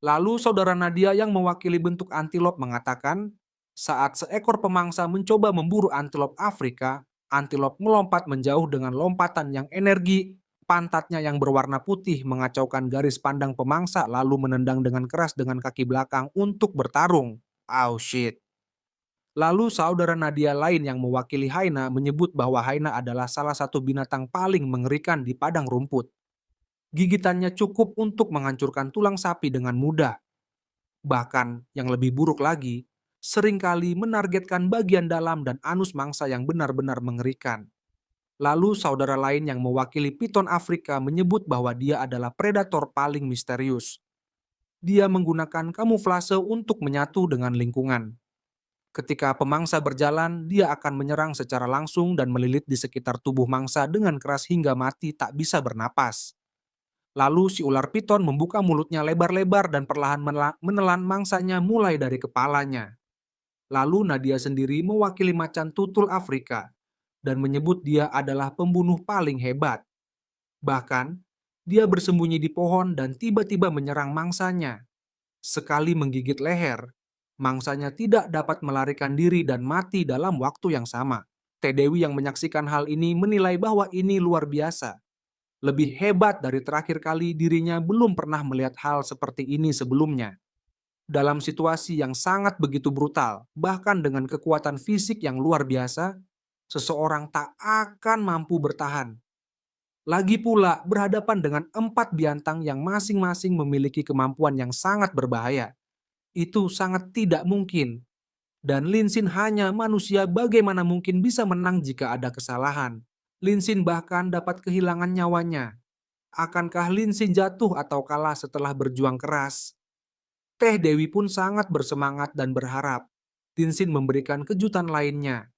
Lalu saudara Nadia yang mewakili bentuk antilop mengatakan, saat seekor pemangsa mencoba memburu antilop Afrika, antilop melompat menjauh dengan lompatan yang energi, pantatnya yang berwarna putih mengacaukan garis pandang pemangsa lalu menendang dengan keras dengan kaki belakang untuk bertarung. Oh shit. Lalu saudara Nadia lain yang mewakili Haina menyebut bahwa Haina adalah salah satu binatang paling mengerikan di padang rumput. Gigitannya cukup untuk menghancurkan tulang sapi dengan mudah. Bahkan yang lebih buruk lagi, seringkali menargetkan bagian dalam dan anus mangsa yang benar-benar mengerikan. Lalu saudara lain yang mewakili piton Afrika menyebut bahwa dia adalah predator paling misterius. Dia menggunakan kamuflase untuk menyatu dengan lingkungan. Ketika pemangsa berjalan, dia akan menyerang secara langsung dan melilit di sekitar tubuh mangsa dengan keras hingga mati tak bisa bernapas. Lalu si ular piton membuka mulutnya lebar-lebar dan perlahan menelan mangsanya mulai dari kepalanya. Lalu Nadia sendiri mewakili macan tutul Afrika dan menyebut dia adalah pembunuh paling hebat. Bahkan, dia bersembunyi di pohon dan tiba-tiba menyerang mangsanya. Sekali menggigit leher, mangsanya tidak dapat melarikan diri dan mati dalam waktu yang sama. Teh Dewi yang menyaksikan hal ini menilai bahwa ini luar biasa. Lebih hebat dari terakhir kali dirinya belum pernah melihat hal seperti ini sebelumnya. Dalam situasi yang sangat begitu brutal, bahkan dengan kekuatan fisik yang luar biasa, seseorang tak akan mampu bertahan. Lagi pula berhadapan dengan 4 bintang yang masing-masing memiliki kemampuan yang sangat berbahaya. Itu sangat tidak mungkin. Dan Lin Xin hanya manusia, bagaimana mungkin bisa menang jika ada kesalahan. Lin Xin bahkan dapat kehilangan nyawanya. Akankah Lin Xin jatuh atau kalah setelah berjuang keras? Teh Dewi pun sangat bersemangat dan berharap Lin Xin memberikan kejutan lainnya.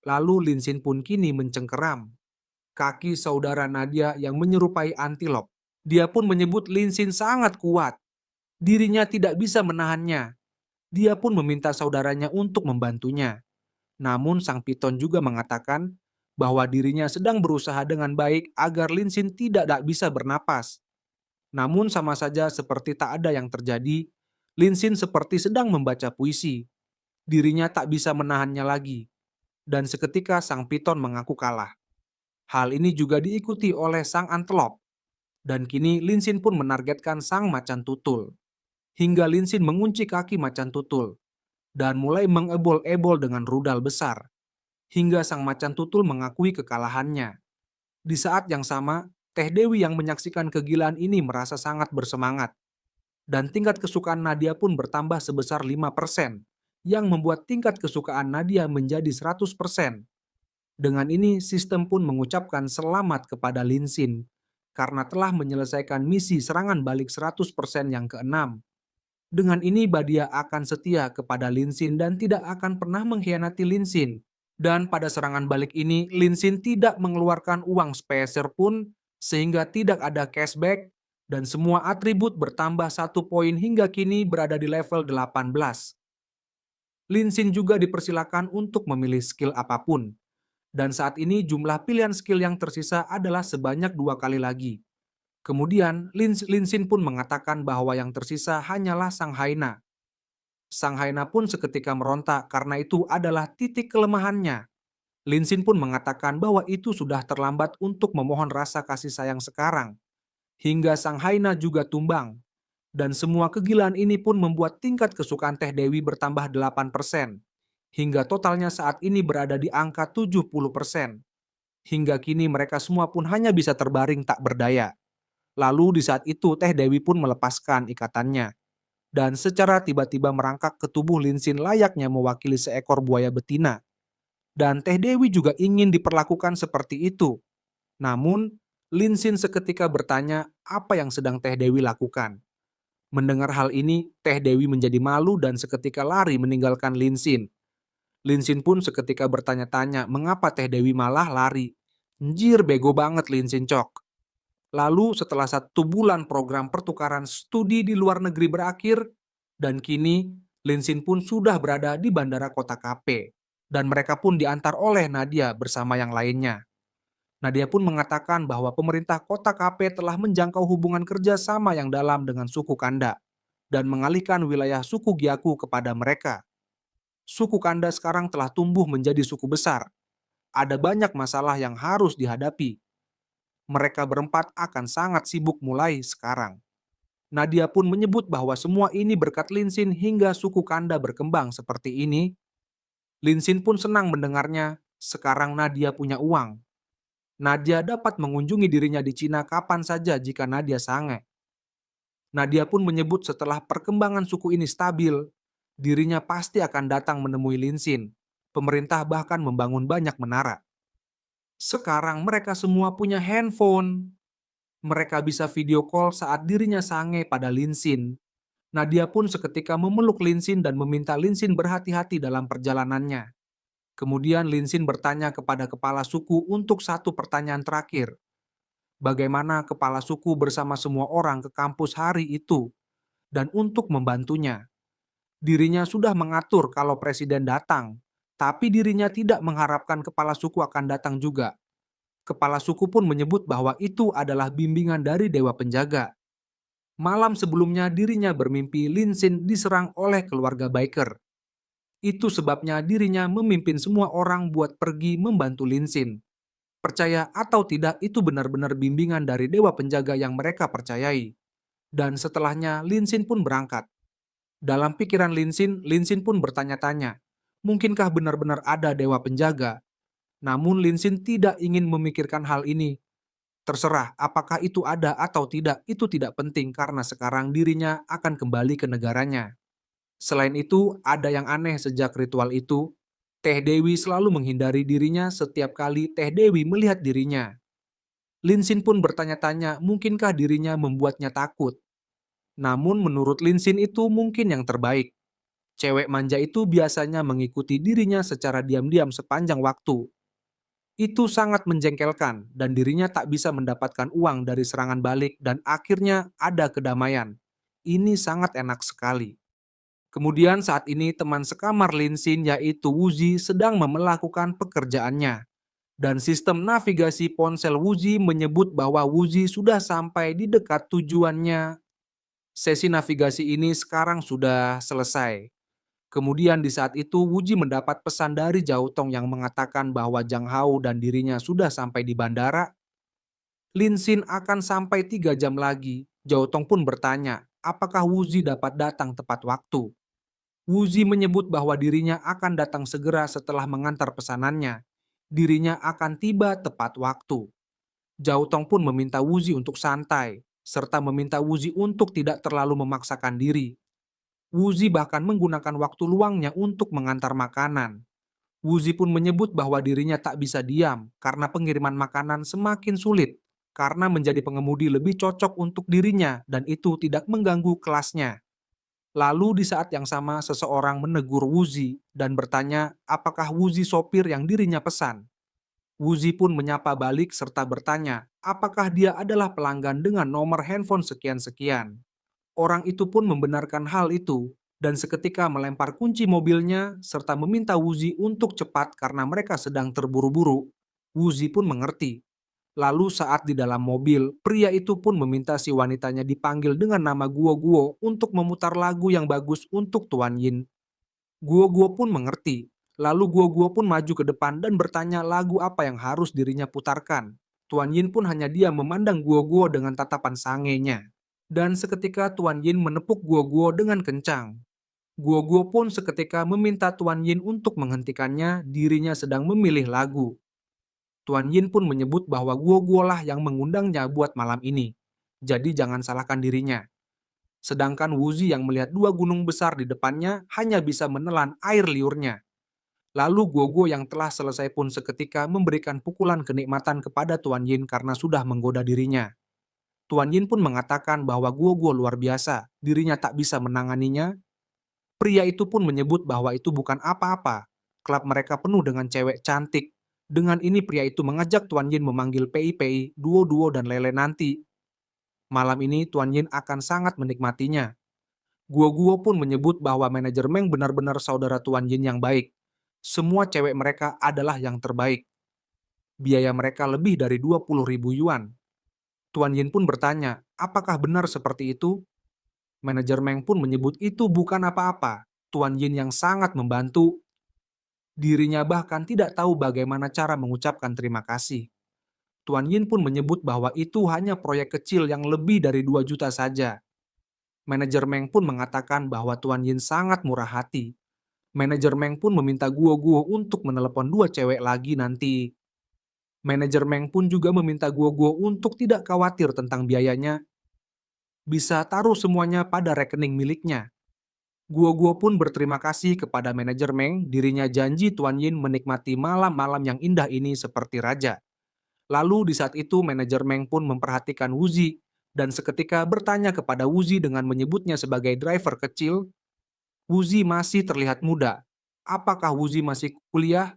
Lalu Lin Xin pun kini mencengkeram. Kaki saudara Nadia yang menyerupai antilop. Dia pun menyebut Lin Xin sangat kuat. Dirinya tidak bisa menahannya. Dia pun meminta saudaranya untuk membantunya. Namun sang piton juga mengatakan bahwa dirinya sedang berusaha dengan baik agar Lin Xin tidak bisa bernapas. Namun sama saja seperti tak ada yang terjadi, Lin Xin seperti sedang membaca puisi. Dirinya tak bisa menahannya lagi. Dan seketika sang piton mengaku kalah. Hal ini juga diikuti oleh sang antelop. Dan kini Lin Xin pun menargetkan sang macan tutul. Hingga Lin Xin mengunci kaki macan tutul. Dan mulai mengebol-ebol dengan rudal besar. Hingga sang macan tutul mengakui kekalahannya. Di saat yang sama, Teh Dewi yang menyaksikan kegilaan ini merasa sangat bersemangat. Dan tingkat kesukaan Nadia pun bertambah sebesar 5%, yang membuat tingkat kesukaan Nadia menjadi 100%. Dengan ini, sistem pun mengucapkan selamat kepada Lin Xin, karena telah menyelesaikan misi serangan balik 100% yang keenam. Dengan ini, Badia akan setia kepada Lin Xin dan tidak akan pernah mengkhianati Lin Xin. Dan pada serangan balik ini, Lin Xin tidak mengeluarkan uang sepeser pun, sehingga tidak ada cashback, dan semua atribut bertambah 1 poin hingga kini berada di level 18. Lin Xin juga dipersilakan untuk memilih skill apapun. Dan saat ini jumlah pilihan skill yang tersisa adalah sebanyak 2 kali lagi. Kemudian Lin Xin pun mengatakan bahwa yang tersisa hanyalah Sang Haina. Sang Haina pun seketika meronta karena itu adalah titik kelemahannya. Lin Xin pun mengatakan bahwa itu sudah terlambat untuk memohon rasa kasih sayang sekarang. Hingga Sang Haina juga tumbang. Dan semua kegilaan ini pun membuat tingkat kesukaan Teh Dewi bertambah 8%. Hingga totalnya saat ini berada di angka 70%. Hingga kini mereka semua pun hanya bisa terbaring tak berdaya. Lalu di saat itu Teh Dewi pun melepaskan ikatannya. Dan secara tiba-tiba merangkak ke tubuh Lin Xin layaknya mewakili seekor buaya betina. Dan Teh Dewi juga ingin diperlakukan seperti itu. Namun, Lin Xin seketika bertanya apa yang sedang Teh Dewi lakukan. Mendengar hal ini, Teh Dewi menjadi malu dan seketika lari meninggalkan Lin Xin. Lin Xin pun seketika bertanya-tanya mengapa Teh Dewi malah lari. Anjir, bego banget Lin Xin Cok. Lalu setelah 1 bulan program pertukaran studi di luar negeri berakhir, dan kini Lin Xin pun sudah berada di bandara kota Kape. Dan mereka pun diantar oleh Nadia bersama yang lainnya. Nadia pun mengatakan bahwa pemerintah kota Kape telah menjangkau hubungan kerja sama yang dalam dengan suku Kanda. dan mengalihkan wilayah suku Gyaku kepada mereka. Suku Kanda sekarang telah tumbuh menjadi suku besar. Ada banyak masalah yang harus dihadapi. Mereka berempat akan sangat sibuk mulai sekarang. Nadia pun menyebut bahwa semua ini berkat Linsin hingga suku Kanda berkembang seperti ini. Linsin pun senang mendengarnya. Sekarang Nadia punya uang. Nadia dapat mengunjungi dirinya di Cina kapan saja jika Nadia sange. Nadia pun menyebut setelah perkembangan suku ini stabil, dirinya pasti akan datang menemui Linsin. Pemerintah bahkan membangun banyak menara. Sekarang mereka semua punya handphone. Mereka bisa video call saat dirinya sange pada Linsin. Nadia pun seketika memeluk Linsin dan meminta Linsin berhati-hati dalam perjalanannya. Kemudian Linsin bertanya kepada kepala suku untuk satu pertanyaan terakhir. Bagaimana kepala suku bersama semua orang ke kampus hari itu? Dan untuk membantunya, dirinya sudah mengatur kalau presiden datang, tapi dirinya tidak mengharapkan kepala suku akan datang juga. Kepala suku pun menyebut bahwa itu adalah bimbingan dari Dewa Penjaga. Malam sebelumnya dirinya bermimpi Linsin diserang oleh keluarga biker. Itu sebabnya dirinya memimpin semua orang buat pergi membantu Linsin. Percaya atau tidak, itu benar-benar bimbingan dari Dewa Penjaga yang mereka percayai. Dan setelahnya Linsin pun berangkat. Dalam pikiran Linsin, Linsin pun bertanya-tanya, mungkinkah benar-benar ada Dewa Penjaga? Namun Linsin tidak ingin memikirkan hal ini. Terserah apakah itu ada atau tidak, itu tidak penting karena sekarang dirinya akan kembali ke negaranya. Selain itu, ada yang aneh sejak ritual itu. Teh Dewi selalu menghindari dirinya setiap kali Teh Dewi melihat dirinya. Linsin pun bertanya-tanya mungkinkah dirinya membuatnya takut. Namun menurut Linsin itu mungkin yang terbaik. Cewek manja itu biasanya mengikuti dirinya secara diam-diam sepanjang waktu. Itu sangat menjengkelkan dan dirinya tak bisa mendapatkan uang dari serangan balik dan akhirnya ada kedamaian. Ini sangat enak sekali. Kemudian saat ini teman sekamar Linsin yaitu Wuzi sedang melakukan pekerjaannya. Dan sistem navigasi ponsel Wuzi menyebut bahwa Wuzi sudah sampai di dekat tujuannya. Sesi navigasi ini sekarang sudah selesai. Kemudian di saat itu Wuji mendapat pesan dari Jautong yang mengatakan bahwa Zhang Hao dan dirinya sudah sampai di bandara. Linsin akan sampai 3 jam lagi. Jautong pun bertanya, apakah Wuzi dapat datang tepat waktu. Wuzi menyebut bahwa dirinya akan datang segera setelah mengantar pesanannya. Dirinya akan tiba tepat waktu. Jautong pun meminta Wuzi untuk santai, serta meminta Wuzi untuk tidak terlalu memaksakan diri. Wuzi bahkan menggunakan waktu luangnya untuk mengantar makanan. Wuzi pun menyebut bahwa dirinya tak bisa diam karena pengiriman makanan semakin sulit, karena menjadi pengemudi lebih cocok untuk dirinya dan itu tidak mengganggu kelasnya. Lalu di saat yang sama seseorang menegur Wuzi dan bertanya apakah Wuzi sopir yang dirinya pesan. Wuzi pun menyapa balik serta bertanya apakah dia adalah pelanggan dengan nomor handphone sekian-sekian. Orang itu pun membenarkan hal itu dan seketika melempar kunci mobilnya serta meminta Wuzi untuk cepat karena mereka sedang terburu-buru. Wuzi pun mengerti. Lalu saat di dalam mobil, pria itu pun meminta si wanitanya dipanggil dengan nama Guo-Guo untuk memutar lagu yang bagus untuk Tuan Yin. Guo-Guo pun mengerti. Lalu Guo-Guo pun maju ke depan dan bertanya lagu apa yang harus dirinya putarkan. Tuan Yin pun hanya diam memandang Guo-Guo dengan tatapan sangenya. Dan seketika Tuan Yin menepuk Guo-Guo dengan kencang. Guo-Guo pun seketika meminta Tuan Yin untuk menghentikannya, dirinya sedang memilih lagu. Tuan Yin pun menyebut bahwa Guo-Guo lah yang mengundangnya buat malam ini. Jadi jangan salahkan dirinya. Sedangkan Wuzi yang melihat 2 gunung besar di depannya hanya bisa menelan air liurnya. Lalu Guo-Guo yang telah selesai pun seketika memberikan pukulan kenikmatan kepada Tuan Yin karena sudah menggoda dirinya. Tuan Yin pun mengatakan bahwa Guo-Guo luar biasa, dirinya tak bisa menanganinya. Pria itu pun menyebut bahwa itu bukan apa-apa. Klub mereka penuh dengan cewek cantik. Dengan ini pria itu mengajak Tuan Yin memanggil Pei-Pei, Duo-Duo dan Lele nanti. Malam ini Tuan Yin akan sangat menikmatinya. Guo-Guo pun menyebut bahwa manajer Meng benar-benar saudara Tuan Yin yang baik. Semua cewek mereka adalah yang terbaik. Biaya mereka lebih dari 20.000 yuan. Tuan Yin pun bertanya, apakah benar seperti itu? Manajemen pun menyebut itu bukan apa-apa. Tuan Yin yang sangat membantu. Dirinya bahkan tidak tahu bagaimana cara mengucapkan terima kasih. Tuan Yin pun menyebut bahwa itu hanya proyek kecil yang lebih dari 2 juta saja. Manajemen pun mengatakan bahwa Tuan Yin sangat murah hati. Manajemen pun meminta Guo untuk menelepon 2 cewek lagi nanti. Manajemen pun juga meminta Guo untuk tidak khawatir tentang biayanya, bisa taruh semuanya pada rekening miliknya. Guo pun berterima kasih kepada manajemen, dirinya janji Tuan Yin menikmati malam-malam yang indah ini seperti raja. Lalu di saat itu manajemen pun memperhatikan Wuzi dan seketika bertanya kepada Wuzi dengan menyebutnya sebagai driver kecil. Wuzi masih terlihat muda. Apakah Wuzi masih kuliah?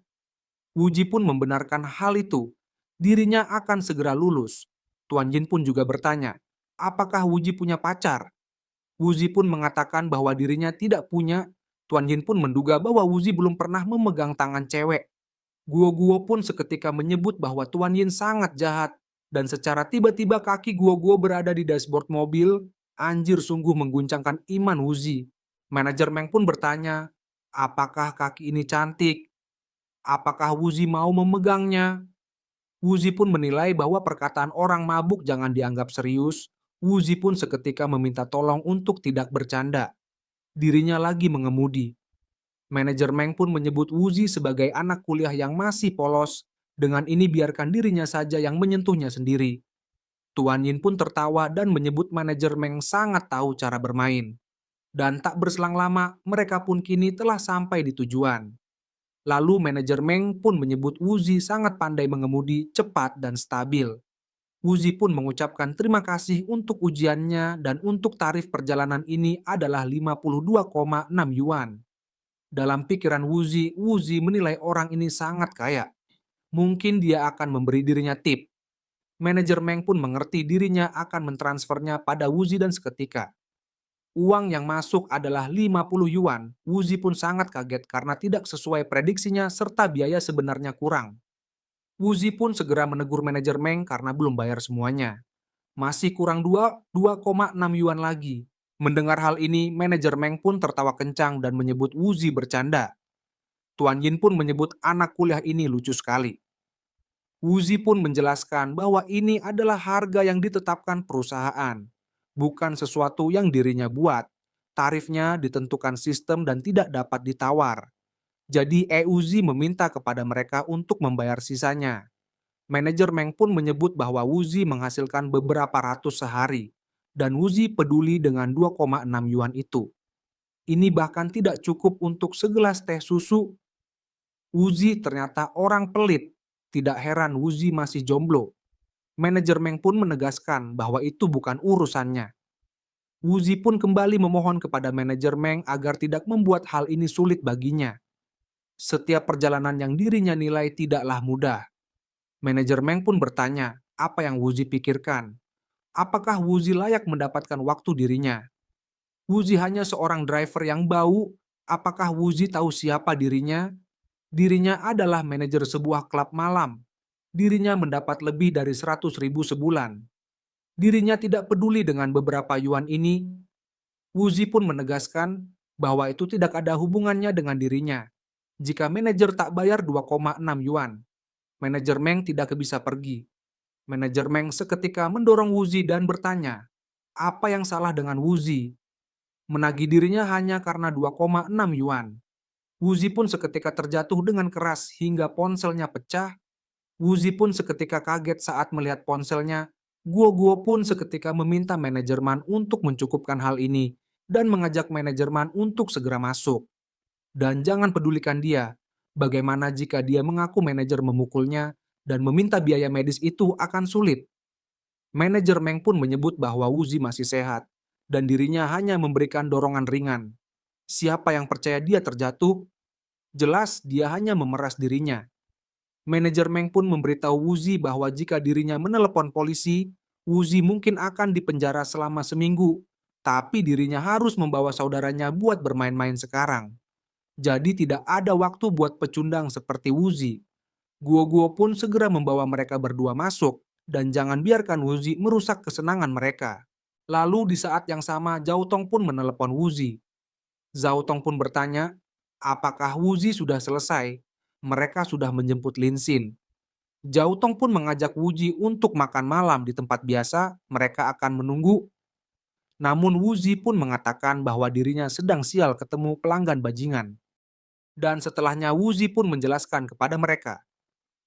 Wuzi pun membenarkan hal itu. Dirinya akan segera lulus. Tuan Yin pun juga bertanya, apakah Wuzi punya pacar? Wuzi pun mengatakan bahwa dirinya tidak punya. Tuan Yin pun menduga bahwa Wuzi belum pernah memegang tangan cewek. Guo pun seketika menyebut bahwa Tuan Yin sangat jahat. Dan secara tiba-tiba kaki Guo berada di dashboard mobil. Anjir, sungguh mengguncangkan iman Wuzi. Manajemen pun bertanya, apakah kaki ini cantik? Apakah Wuzi mau memegangnya? Wuzi pun menilai bahwa perkataan orang mabuk jangan dianggap serius. Wuzi pun seketika meminta tolong untuk tidak bercanda. Dirinya lagi mengemudi. Manajemen pun menyebut Wuzi sebagai anak kuliah yang masih polos. Dengan ini biarkan dirinya saja yang menyentuhnya sendiri. Tuan Yin pun tertawa dan menyebut manajemen sangat tahu cara bermain. Dan tak berselang lama, mereka pun kini telah sampai di tujuan. Lalu manajemen pun menyebut Wuzi sangat pandai mengemudi, cepat dan stabil. Wuzi pun mengucapkan terima kasih untuk ujiannya dan untuk tarif perjalanan ini adalah 52,6 yuan. Dalam pikiran Wuzi menilai orang ini sangat kaya. Mungkin dia akan memberi dirinya tip. Manajemen pun mengerti dirinya akan mentransfernya pada Wuzi dan seketika. Uang yang masuk adalah 50 yuan. Wuzi pun sangat kaget karena tidak sesuai prediksinya serta biaya sebenarnya kurang. Wuzi pun segera menegur manajemen karena belum bayar semuanya. Masih kurang 2,6 yuan lagi. Mendengar hal ini, manajemen pun tertawa kencang dan menyebut Wuzi bercanda. Tuan Yin pun menyebut anak kuliah ini lucu sekali. Wuzi pun menjelaskan bahwa ini adalah harga yang ditetapkan perusahaan, bukan sesuatu yang dirinya buat. Tarifnya ditentukan sistem dan tidak dapat ditawar. Jadi Wuzi meminta kepada mereka untuk membayar sisanya. Manajemen pun menyebut bahwa Wuzi menghasilkan beberapa ratus sehari, dan Wuzi peduli dengan 2,6 yuan itu. Ini bahkan tidak cukup untuk segelas teh susu. Wuzi ternyata orang pelit. Tidak heran Wuzi masih jomblo. Manajemen pun menegaskan bahwa itu bukan urusannya. Wuzi pun kembali memohon kepada manajemen agar tidak membuat hal ini sulit baginya. Setiap perjalanan yang dirinya nilai tidaklah mudah. Manajemen pun bertanya, apa yang Wuzi pikirkan? Apakah Wuzi layak mendapatkan waktu dirinya? Wuzi hanya seorang driver yang bau. Apakah Wuzi tahu siapa dirinya? Dirinya adalah manajer sebuah klub malam. Dirinya mendapat lebih dari 100.000 sebulan. Dirinya tidak peduli dengan beberapa yuan ini. Wuzi pun menegaskan bahwa itu tidak ada hubungannya dengan dirinya. Jika manajer tak bayar 2,6 yuan, manajemen tidak bisa pergi. Manajemen seketika mendorong Wuzi dan bertanya, apa yang salah dengan Wuzi? Menagih dirinya hanya karena 2,6 yuan. Wuzi pun seketika terjatuh dengan keras hingga ponselnya pecah. Wuzi pun seketika kaget saat melihat ponselnya. Guo pun seketika meminta manajemen untuk mencukupkan hal ini dan mengajak manajemen untuk segera masuk. Dan jangan pedulikan dia. Bagaimana jika dia mengaku manajer memukulnya dan meminta biaya medis itu akan sulit. Manajemen pun menyebut bahwa Wuzi masih sehat dan dirinya hanya memberikan dorongan ringan. Siapa yang percaya dia terjatuh? Jelas dia hanya memeras dirinya. Manajemen pun memberitahu Wuzi bahwa jika dirinya menelepon polisi, Wuzi mungkin akan dipenjara selama seminggu. Tapi dirinya harus membawa saudaranya buat bermain-main sekarang. Jadi tidak ada waktu buat pecundang seperti Wuzi. Guo pun segera membawa mereka berdua masuk dan jangan biarkan Wuzi merusak kesenangan mereka. Lalu di saat yang sama, Zhao Tong pun menelepon Wuzi. Zhao Tong pun bertanya, apakah Wuzi sudah selesai? Mereka sudah menjemput Lin Xin. Zhao Tong pun mengajak Wuzi untuk makan malam di tempat biasa, mereka akan menunggu. Namun Wuzi pun mengatakan bahwa dirinya sedang sial ketemu pelanggan bajingan. Dan setelahnya Wuzi pun menjelaskan kepada mereka.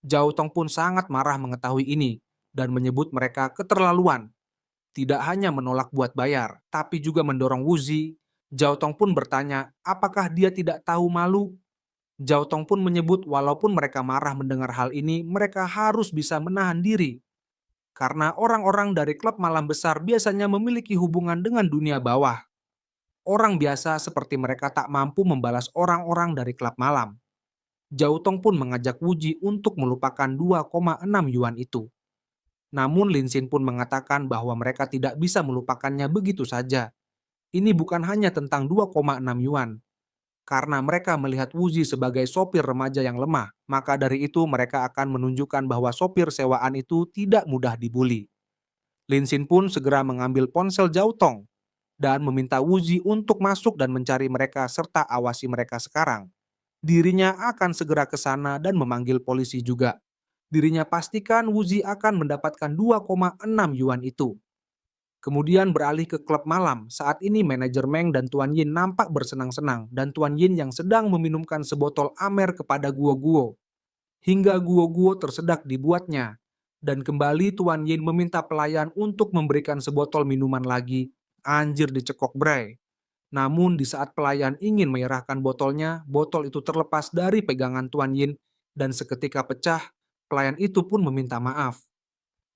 Zhao Tong pun sangat marah mengetahui ini dan menyebut mereka keterlaluan. Tidak hanya menolak buat bayar, tapi juga mendorong Wuzi. Zhao Tong pun bertanya, apakah dia tidak tahu malu? Zhao Tong pun menyebut walaupun mereka marah mendengar hal ini, mereka harus bisa menahan diri. Karena orang-orang dari klub malam besar biasanya memiliki hubungan dengan dunia bawah. Orang biasa seperti mereka tak mampu membalas orang-orang dari klub malam. Zhao Tong pun mengajak Wuji untuk melupakan 2,6 yuan itu. Namun Lin Xin pun mengatakan bahwa mereka tidak bisa melupakannya begitu saja. Ini bukan hanya tentang 2,6 yuan. Karena mereka melihat Wuji sebagai sopir remaja yang lemah, maka dari itu mereka akan menunjukkan bahwa sopir sewaan itu tidak mudah dibuli. Lin Xin pun segera mengambil ponsel Zhao Tong dan meminta Wuji untuk masuk dan mencari mereka serta awasi mereka sekarang. Dirinya akan segera ke sana dan memanggil polisi juga. Dirinya pastikan Wuzi akan mendapatkan 2,6 yuan itu. Kemudian beralih ke klub malam. Saat ini manajer Meng dan Tuan Yin nampak bersenang-senang dan Tuan Yin yang sedang meminumkan sebotol Amer kepada Guo-Guo. Hingga Guo-Guo tersedak dibuatnya. Dan kembali Tuan Yin meminta pelayan untuk memberikan sebotol minuman lagi. Anjir dicekok bray. Namun di saat pelayan ingin menyerahkan botolnya, botol itu terlepas dari pegangan Tuan Yin dan seketika pecah. Pelayan itu pun meminta maaf.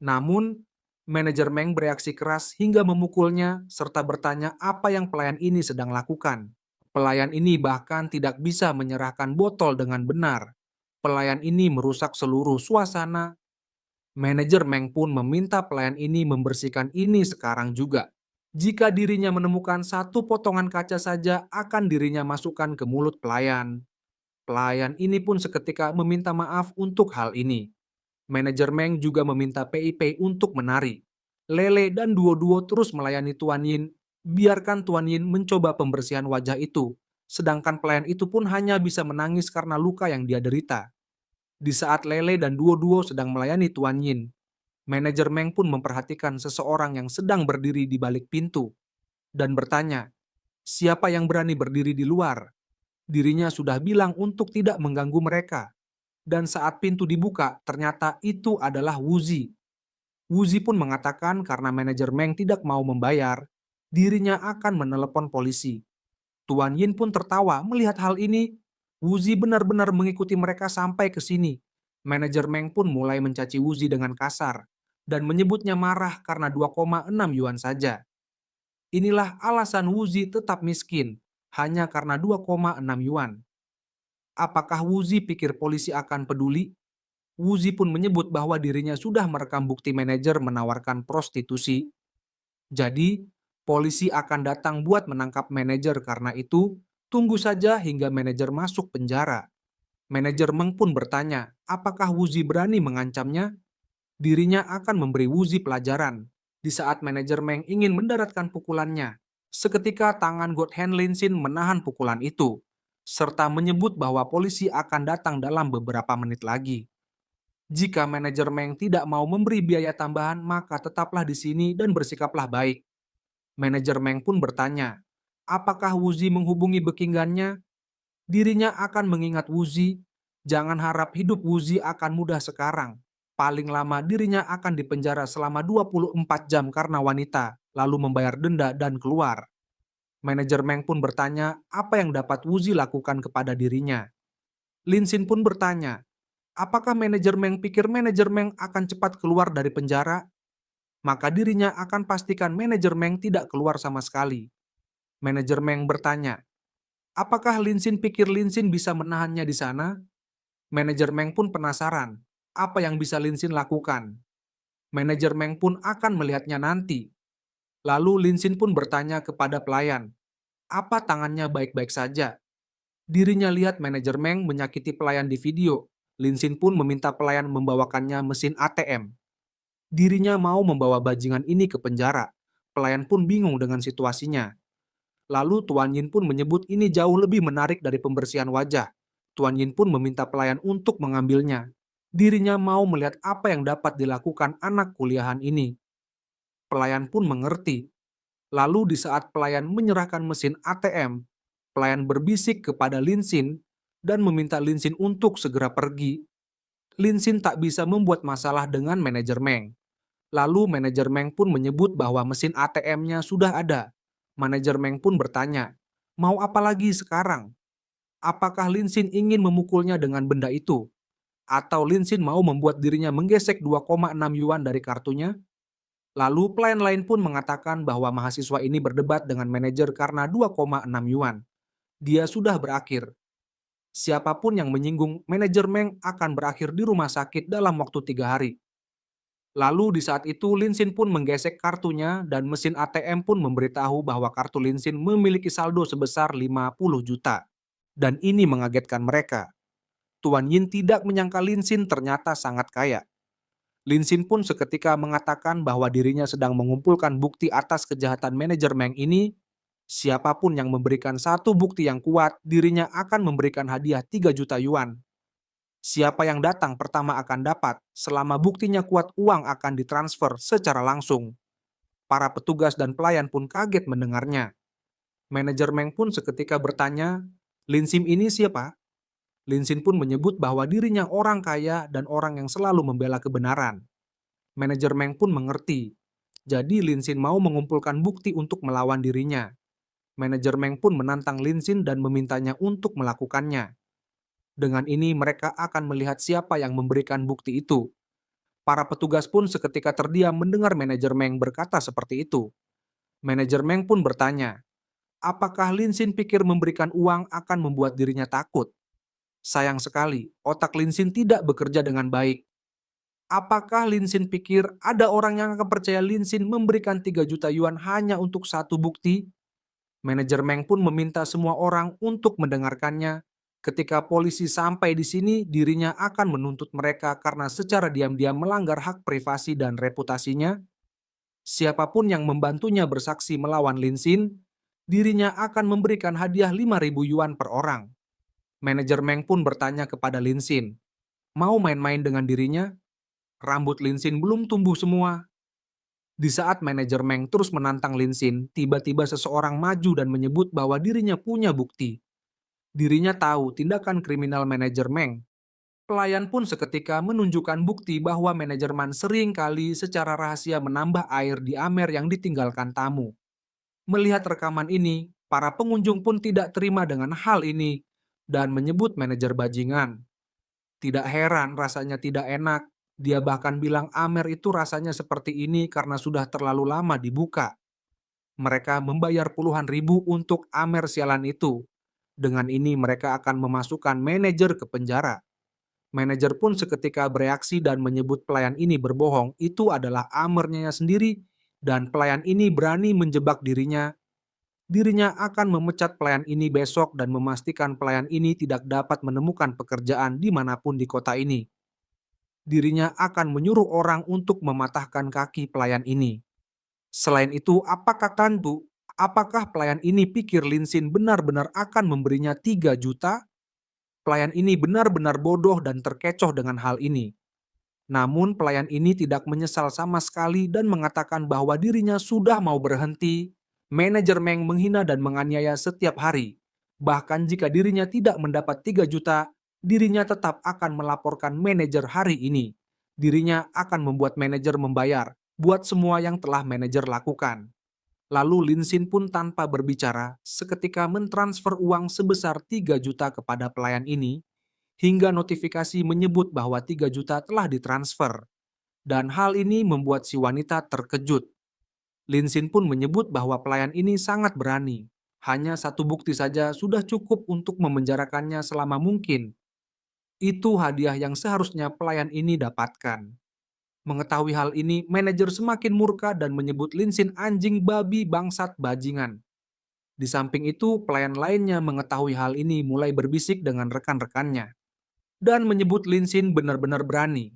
Namun, manajer Meng bereaksi keras hingga memukulnya serta bertanya apa yang pelayan ini sedang lakukan. Pelayan ini bahkan tidak bisa menyerahkan botol dengan benar. Pelayan ini merusak seluruh suasana. Manajer Meng pun meminta pelayan ini membersihkan ini sekarang juga. Jika dirinya menemukan satu potongan kaca saja, akan dirinya masukkan ke mulut pelayan. Pelayan ini pun seketika meminta maaf untuk hal ini. Manajer Meng juga meminta PIP untuk menari. Lele dan Duo-Duo terus melayani Tuan Yin. Biarkan Tuan Yin mencoba pembersihan wajah itu. Sedangkan pelayan itu pun hanya bisa menangis karena luka yang dia derita. Di saat Lele dan Duo-Duo sedang melayani Tuan Yin, manajer Meng pun memperhatikan seseorang yang sedang berdiri di balik pintu dan bertanya, siapa yang berani berdiri di luar? Dirinya sudah bilang untuk tidak mengganggu mereka. Dan saat pintu dibuka, ternyata itu adalah Wuzi. Wuzi pun mengatakan karena manajer Meng tidak mau membayar, dirinya akan menelepon polisi. Tuan Yin pun tertawa melihat hal ini. Wuzi benar-benar mengikuti mereka sampai ke sini. Manajer Meng pun mulai mencaci Wuzi dengan kasar dan menyebutnya marah karena 2,6 yuan saja. Inilah alasan Wuzi tetap miskin, hanya karena 2,6 yuan. Apakah Wuzi pikir polisi akan peduli? Wuzi pun menyebut bahwa dirinya sudah merekam bukti manajer menawarkan prostitusi. Jadi, polisi akan datang buat menangkap manajer karena itu, tunggu saja hingga manajer masuk penjara. Manajer Meng pun bertanya, apakah Wuzi berani mengancamnya? Dirinya akan memberi Wuzi pelajaran. Di saat manajer Meng ingin mendaratkan pukulannya, seketika tangan God Hand Lin Xin menahan pukulan itu, serta menyebut bahwa polisi akan datang dalam beberapa menit lagi. Jika manajer Meng tidak mau memberi biaya tambahan, maka tetaplah di sini dan bersikaplah baik. Manajer Meng pun bertanya, apakah Wuzi menghubungi bekingannya? Dirinya akan mengingat Wuzi. Jangan harap hidup Wuzi akan mudah sekarang. Paling lama dirinya akan dipenjara selama 24 jam karena wanita, lalu membayar denda dan keluar. Manajer Meng pun bertanya apa yang dapat Wuzi lakukan kepada dirinya. Lin Xin pun bertanya, apakah manajer Meng pikir manajer Meng akan cepat keluar dari penjara? Maka dirinya akan pastikan manajer Meng tidak keluar sama sekali. Manajer Meng bertanya, apakah Lin Xin pikir Lin Xin bisa menahannya di sana? Manajer Meng pun penasaran, apa yang bisa Lin Xin lakukan? Manajer Meng pun akan melihatnya nanti. Lalu Lin Xin pun bertanya kepada pelayan, apa tangannya baik-baik saja? Dirinya lihat manajer Meng menyakiti pelayan di video. Lin Xin pun meminta pelayan membawakannya mesin ATM. Dirinya mau membawa bajingan ini ke penjara. Pelayan pun bingung dengan situasinya. Lalu Tuan Yin pun menyebut ini jauh lebih menarik dari pembersihan wajah. Tuan Yin pun meminta pelayan untuk mengambilnya. Dirinya mau melihat apa yang dapat dilakukan anak kuliahan ini. Pelayan pun mengerti. Lalu di saat pelayan menyerahkan mesin ATM, pelayan berbisik kepada Lin Xin dan meminta Lin Xin untuk segera pergi. Lin Xin tak bisa membuat masalah dengan manajer Meng. Lalu manajer Meng pun menyebut bahwa mesin ATM-nya sudah ada. Manajer Meng pun bertanya, mau apa lagi sekarang? Apakah Lin Xin ingin memukulnya dengan benda itu? Atau Lin Xin mau membuat dirinya menggesek 2,6 yuan dari kartunya? Lalu pelayan lain pun mengatakan bahwa mahasiswa ini berdebat dengan manajer karena 2,6 yuan. Dia sudah berakhir. Siapapun yang menyinggung manajer Meng akan berakhir di rumah sakit dalam waktu 3 hari. Lalu di saat itu Lin Xin pun menggesek kartunya dan mesin ATM pun memberitahu bahwa kartu Lin Xin memiliki saldo sebesar 50 juta. Dan ini mengagetkan mereka. Tuan Yin tidak menyangka Lin Xin ternyata sangat kaya. Lin Xin pun seketika mengatakan bahwa dirinya sedang mengumpulkan bukti atas kejahatan manajer Meng ini. Siapapun yang memberikan satu bukti yang kuat, dirinya akan memberikan hadiah 3 juta yuan. Siapa yang datang pertama akan dapat, selama buktinya kuat uang akan ditransfer secara langsung. Para petugas dan pelayan pun kaget mendengarnya. Manajer Meng pun seketika bertanya, Lin Sim ini siapa? Lin Xin pun menyebut bahwa dirinya orang kaya dan orang yang selalu membela kebenaran. Manajer Meng pun mengerti. Jadi Lin Xin mau mengumpulkan bukti untuk melawan dirinya. Manajer Meng pun menantang Lin Xin dan memintanya untuk melakukannya. Dengan ini mereka akan melihat siapa yang memberikan bukti itu. Para petugas pun seketika terdiam mendengar manajer Meng berkata seperti itu. Manajer Meng pun bertanya, apakah Lin Xin pikir memberikan uang akan membuat dirinya takut? Sayang sekali, otak Lin Xin tidak bekerja dengan baik. Apakah Lin Xin pikir ada orang yang akan percaya Lin Xin memberikan 3 juta yuan hanya untuk satu bukti? Manajer Meng pun meminta semua orang untuk mendengarkannya. Ketika polisi sampai di sini, dirinya akan menuntut mereka karena secara diam-diam melanggar hak privasi dan reputasinya. Siapapun yang membantunya bersaksi melawan Lin Xin, dirinya akan memberikan hadiah 5.000 yuan per orang. Manajer Meng pun bertanya kepada Lin Xin, mau main-main dengan dirinya? Rambut Lin Xin belum tumbuh semua. Di saat manajer Meng terus menantang Lin Xin, tiba-tiba seseorang maju dan menyebut bahwa dirinya punya bukti. Dirinya tahu tindakan kriminal manajer Meng. Pelayan pun seketika menunjukkan bukti bahwa manajer Man sering kali secara rahasia menambah air di amer yang ditinggalkan tamu. Melihat rekaman ini, para pengunjung pun tidak terima dengan hal ini dan menyebut manajer bajingan. Tidak heran rasanya tidak enak. Dia bahkan bilang amer itu rasanya seperti ini karena sudah terlalu lama dibuka. Mereka membayar puluhan ribu untuk amer sialan itu. Dengan ini mereka akan memasukkan manajer ke penjara. Manajer pun seketika bereaksi dan menyebut pelayan ini berbohong. Itu adalah amernya sendiri dan pelayan ini berani menjebak dirinya. Dirinya akan memecat pelayan ini besok dan memastikan pelayan ini tidak dapat menemukan pekerjaan dimanapun di kota ini. Dirinya akan menyuruh orang untuk mematahkan kaki pelayan ini. Selain itu, apakah pelayan ini pikir Lin Xin benar-benar akan memberinya 3 juta? Pelayan ini benar-benar bodoh dan terkecoh dengan hal ini. Namun pelayan ini tidak menyesal sama sekali dan mengatakan bahwa dirinya sudah mau berhenti. Manajer Meng menghina dan menganiaya setiap hari. Bahkan jika dirinya tidak mendapat 3 juta, dirinya tetap akan melaporkan manajer hari ini. Dirinya akan membuat manajer membayar buat semua yang telah manajer lakukan. Lalu Lin Xin pun tanpa berbicara, seketika mentransfer uang sebesar 3 juta kepada pelayan ini, hingga notifikasi menyebut bahwa 3 juta telah ditransfer. Dan hal ini membuat si wanita terkejut. Lin Xin pun menyebut bahwa pelayan ini sangat berani. Hanya satu bukti saja sudah cukup untuk memenjarakannya selama mungkin. Itu hadiah yang seharusnya pelayan ini dapatkan. Mengetahui hal ini, manajer semakin murka dan menyebut Lin Xin anjing babi bangsat bajingan. Di samping itu, pelayan lainnya mengetahui hal ini mulai berbisik dengan rekan-rekannya dan menyebut Lin Xin benar-benar berani.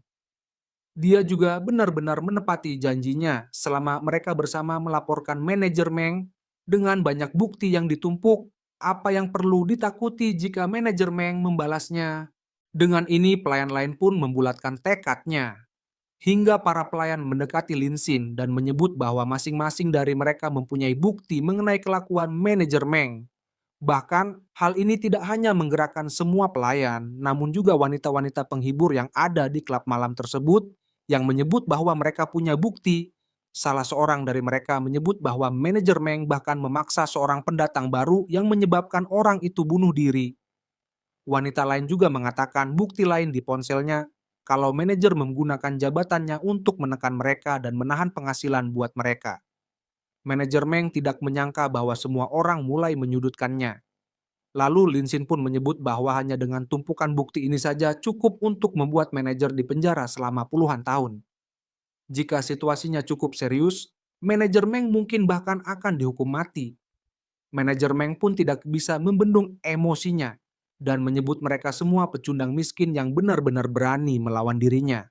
Dia juga benar-benar menepati janjinya selama mereka bersama melaporkan manajer Meng dengan banyak bukti yang ditumpuk. Apa yang perlu ditakuti jika manajer Meng membalasnya? Dengan ini, pelayan lain pun membulatkan tekadnya. Hingga para pelayan mendekati Linsin dan menyebut bahwa masing-masing dari mereka mempunyai bukti mengenai kelakuan manajer Meng. Bahkan, hal ini tidak hanya menggerakkan semua pelayan, namun juga wanita-wanita penghibur yang ada di klub malam tersebut yang menyebut bahwa mereka punya bukti. Salah seorang dari mereka menyebut bahwa manajer Meng bahkan memaksa seorang pendatang baru yang menyebabkan orang itu bunuh diri. Wanita lain juga mengatakan bukti lain di ponselnya kalau manajer menggunakan jabatannya untuk menekan mereka dan menahan penghasilan buat mereka. Manajer Meng tidak menyangka bahwa semua orang mulai menyudutkannya. Lalu Linsin pun menyebut bahwa hanya dengan tumpukan bukti ini saja cukup untuk membuat manajer dipenjara selama puluhan tahun. Jika situasinya cukup serius, manajer Meng mungkin bahkan akan dihukum mati. Manajer Meng pun tidak bisa membendung emosinya dan menyebut mereka semua pecundang miskin yang benar-benar berani melawan dirinya.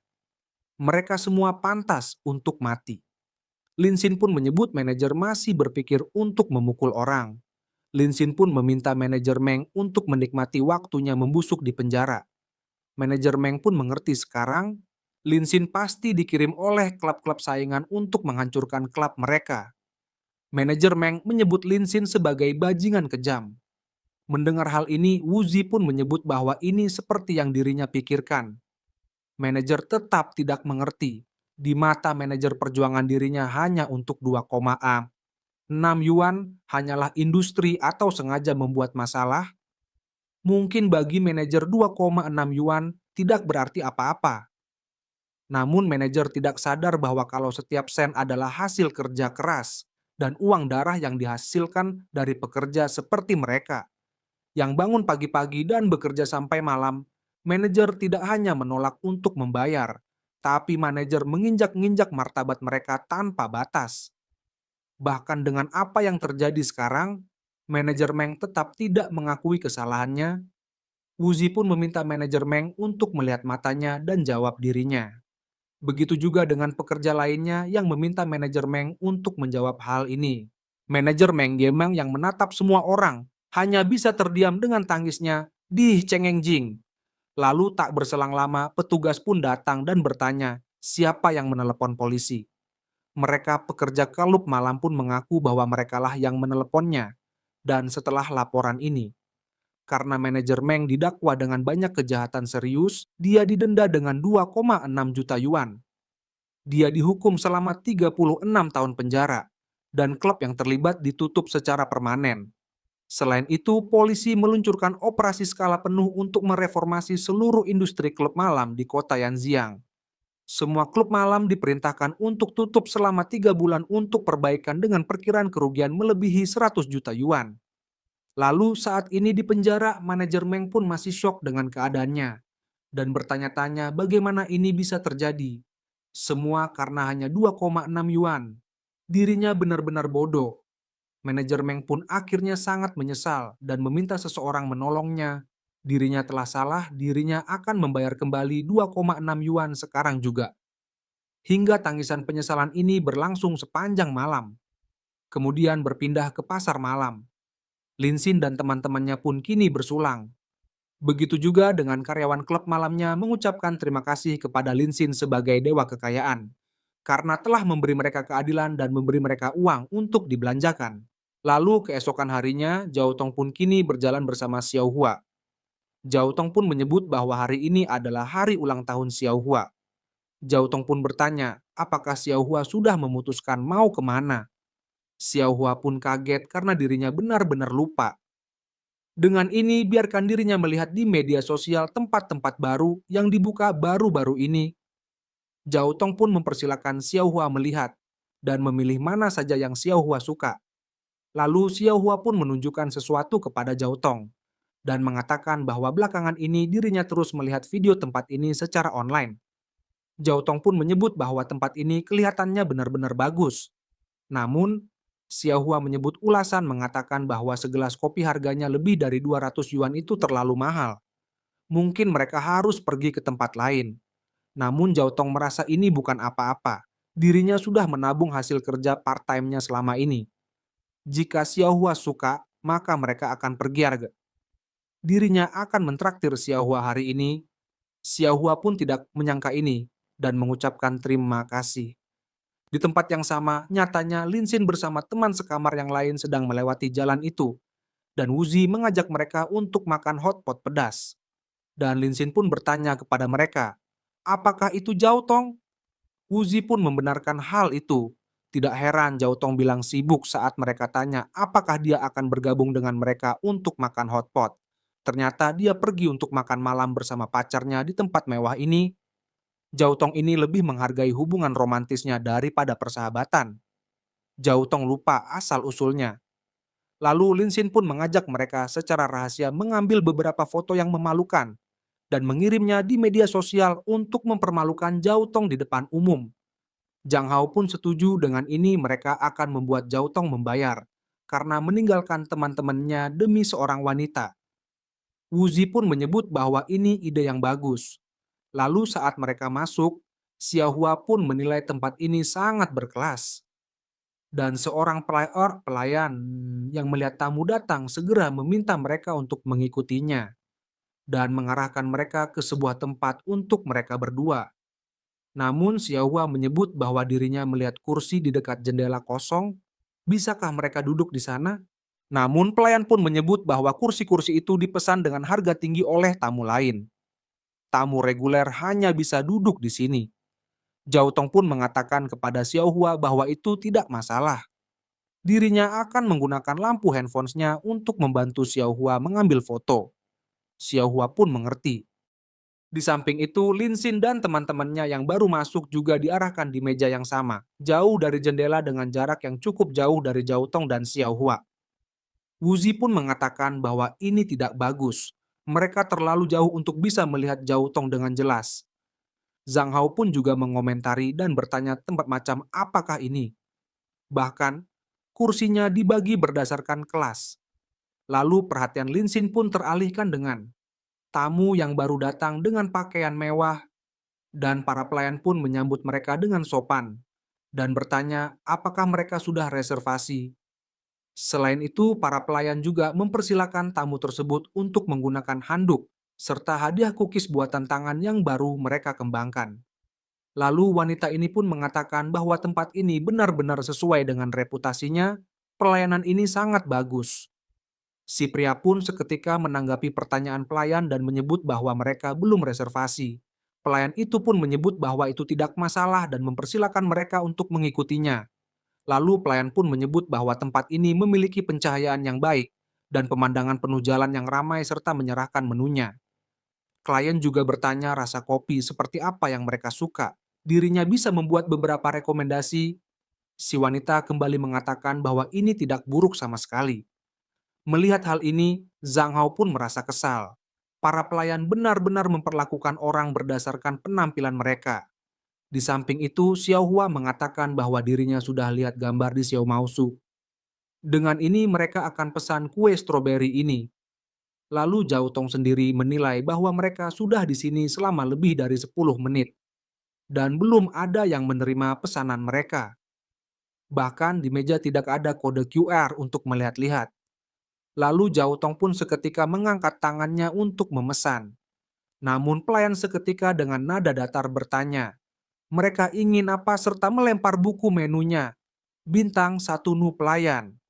Mereka semua pantas untuk mati. Linsin pun menyebut manajer masih berpikir untuk memukul orang. Linsin pun meminta manajer Meng untuk menikmati waktunya membusuk di penjara. Manajer Meng pun mengerti sekarang, Linsin pasti dikirim oleh klub-klub saingan untuk menghancurkan klub mereka. Manajer Meng menyebut Linsin sebagai bajingan kejam. Mendengar hal ini, Wuzi pun menyebut bahwa ini seperti yang dirinya pikirkan. Manajer tetap tidak mengerti. Di mata manajer perjuangan dirinya hanya untuk 2,6 yuan hanyalah industri atau sengaja membuat masalah. Mungkin bagi manajer 2,6 yuan tidak berarti apa-apa. Namun manajer tidak sadar bahwa kalau setiap sen adalah hasil kerja keras dan uang darah yang dihasilkan dari pekerja seperti mereka yang bangun pagi-pagi dan bekerja sampai malam, manajer tidak hanya menolak untuk membayar, tapi manajer menginjak-injak martabat mereka tanpa batas. Bahkan dengan apa yang terjadi sekarang, manajer Meng tetap tidak mengakui kesalahannya. Wuzi pun meminta manajer Meng untuk melihat matanya dan jawab dirinya. Begitu juga dengan pekerja lainnya yang meminta manajer Meng untuk menjawab hal ini. Manajer Meng Gemang yang menatap semua orang hanya bisa terdiam dengan tangisnya di Cengengjing. Lalu tak berselang lama petugas pun datang dan bertanya siapa yang menelepon polisi. Mereka pekerja klub malam pun mengaku bahwa merekalah yang meneleponnya. Dan setelah laporan ini, karena manajer Meng didakwa dengan banyak kejahatan serius, dia didenda dengan 2,6 juta yuan. Dia dihukum selama 36 tahun penjara, dan klub yang terlibat ditutup secara permanen. Selain itu, polisi meluncurkan operasi skala penuh untuk mereformasi seluruh industri klub malam di kota Yanjiang. Semua klub malam diperintahkan untuk tutup selama 3 bulan untuk perbaikan dengan perkiraan kerugian melebihi 100 juta yuan. Lalu saat ini di penjara, manajer Meng pun masih syok dengan keadaannya dan bertanya-tanya bagaimana ini bisa terjadi. Semua karena hanya 2,6 yuan. Dirinya benar-benar bodoh. Manajer Meng pun akhirnya sangat menyesal dan meminta seseorang menolongnya. Dirinya telah salah, dirinya akan membayar kembali 2,6 yuan sekarang juga. Hingga tangisan penyesalan ini berlangsung sepanjang malam. Kemudian berpindah ke pasar malam. Linsin dan teman-temannya pun kini bersulang. Begitu juga dengan karyawan klub malamnya mengucapkan terima kasih kepada Linsin sebagai dewa kekayaan. Karena telah memberi mereka keadilan dan memberi mereka uang untuk dibelanjakan. Lalu keesokan harinya, Zhao Tong pun kini berjalan bersama Xiao Hua. Zhao Tong pun menyebut bahwa hari ini adalah hari ulang tahun Xiao Hua. Zhao Tong pun bertanya, apakah Xiao Hua sudah memutuskan mau kemana? Xiao Hua pun kaget karena dirinya benar-benar lupa. Dengan ini, biarkan dirinya melihat di media sosial tempat-tempat baru yang dibuka baru-baru ini. Zhao Tong pun mempersilahkan Xiao Hua melihat dan memilih mana saja yang Xiao Hua suka. Lalu Xiao Hua pun menunjukkan sesuatu kepada Zhao Tong dan mengatakan bahwa belakangan ini dirinya terus melihat video tempat ini secara online. Zhao Tong pun menyebut bahwa tempat ini kelihatannya benar-benar bagus. Namun, Xiao Hua menyebut ulasan mengatakan bahwa segelas kopi harganya lebih dari 200 yuan itu terlalu mahal. Mungkin mereka harus pergi ke tempat lain. Namun Zhao Tong merasa ini bukan apa-apa. Dirinya sudah menabung hasil kerja part-time-nya selama ini. Jika Xiao Hua suka, maka mereka akan pergi harga. Dirinya akan mentraktir Xiao Hua hari ini. Xiao Hua pun tidak menyangka ini dan mengucapkan terima kasih. Di tempat yang sama, nyatanya Lin Xin bersama teman sekamar yang lain sedang melewati jalan itu. Dan Wuzi mengajak mereka untuk makan hotpot pedas. Dan Lin Xin pun bertanya kepada mereka, apakah itu Zhao Tong? Wuzi pun membenarkan hal itu. Tidak heran Zhao Tong bilang sibuk saat mereka tanya apakah dia akan bergabung dengan mereka untuk makan hotpot. Ternyata dia pergi untuk makan malam bersama pacarnya di tempat mewah ini. Zhao Tong ini lebih menghargai hubungan romantisnya daripada persahabatan. Zhao Tong lupa asal-usulnya. Lalu Lin Xin pun mengajak mereka secara rahasia mengambil beberapa foto yang memalukan dan mengirimnya di media sosial untuk mempermalukan Zhao Tong di depan umum. Zhang Hao pun setuju dengan ini mereka akan membuat Zhao Tong membayar karena meninggalkan teman-temannya demi seorang wanita. Wuzi pun menyebut bahwa ini ide yang bagus. Lalu saat mereka masuk, Xiao Hua pun menilai tempat ini sangat berkelas. Dan seorang pelayan yang melihat tamu datang segera meminta mereka untuk mengikutinya dan mengarahkan mereka ke sebuah tempat untuk mereka berdua. Namun Xiao Hua menyebut bahwa dirinya melihat kursi di dekat jendela kosong. Bisakah mereka duduk di sana? Namun pelayan pun menyebut bahwa kursi-kursi itu dipesan dengan harga tinggi oleh tamu lain. Tamu reguler hanya bisa duduk di sini. Zhao Tong pun mengatakan kepada Xiao Hua bahwa itu tidak masalah. Dirinya akan menggunakan lampu handphonenya untuk membantu Xiao Hua mengambil foto. Xiao Hua pun mengerti. Di samping itu, Lin Xin dan teman-temannya yang baru masuk juga diarahkan di meja yang sama, jauh dari jendela dengan jarak yang cukup jauh dari Zhao Tong dan Xiao Hua. Wuzi pun mengatakan bahwa ini tidak bagus. Mereka terlalu jauh untuk bisa melihat Zhao Tong dengan jelas. Zhang Hao pun juga mengomentari dan bertanya tempat macam apakah ini. Bahkan, kursinya dibagi berdasarkan kelas. Lalu perhatian Lin Xin pun teralihkan dengan tamu yang baru datang dengan pakaian mewah dan para pelayan pun menyambut mereka dengan sopan dan bertanya apakah mereka sudah reservasi. Selain itu, para pelayan juga mempersilahkan tamu tersebut untuk menggunakan handuk serta hadiah cookies buatan tangan yang baru mereka kembangkan. Lalu wanita ini pun mengatakan bahwa tempat ini benar-benar sesuai dengan reputasinya, pelayanan ini sangat bagus. Si pria pun seketika menanggapi pertanyaan pelayan dan menyebut bahwa mereka belum reservasi. Pelayan itu pun menyebut bahwa itu tidak masalah dan mempersilahkan mereka untuk mengikutinya. Lalu pelayan pun menyebut bahwa tempat ini memiliki pencahayaan yang baik dan pemandangan penuh jalan yang ramai serta menyerahkan menunya. Klien juga bertanya rasa kopi seperti apa yang mereka suka. Dirinya bisa membuat beberapa rekomendasi. Si wanita kembali mengatakan bahwa ini tidak buruk sama sekali. Melihat hal ini, Zhang Hao pun merasa kesal. Para pelayan benar-benar memperlakukan orang berdasarkan penampilan mereka. Di samping itu, Xiao Hua mengatakan bahwa dirinya sudah lihat gambar di Xiao Maosu. Dengan ini mereka akan pesan kue stroberi ini. Lalu Zhao Tong sendiri menilai bahwa mereka sudah di sini selama lebih dari 10 menit. Dan belum ada yang menerima pesanan mereka. Bahkan di meja tidak ada kode QR untuk melihat-lihat. Lalu Zhao Tong pun seketika mengangkat tangannya untuk memesan. Namun pelayan seketika dengan nada datar bertanya, mereka ingin apa serta melempar buku menunya. Bintang 1 Nu pelayan.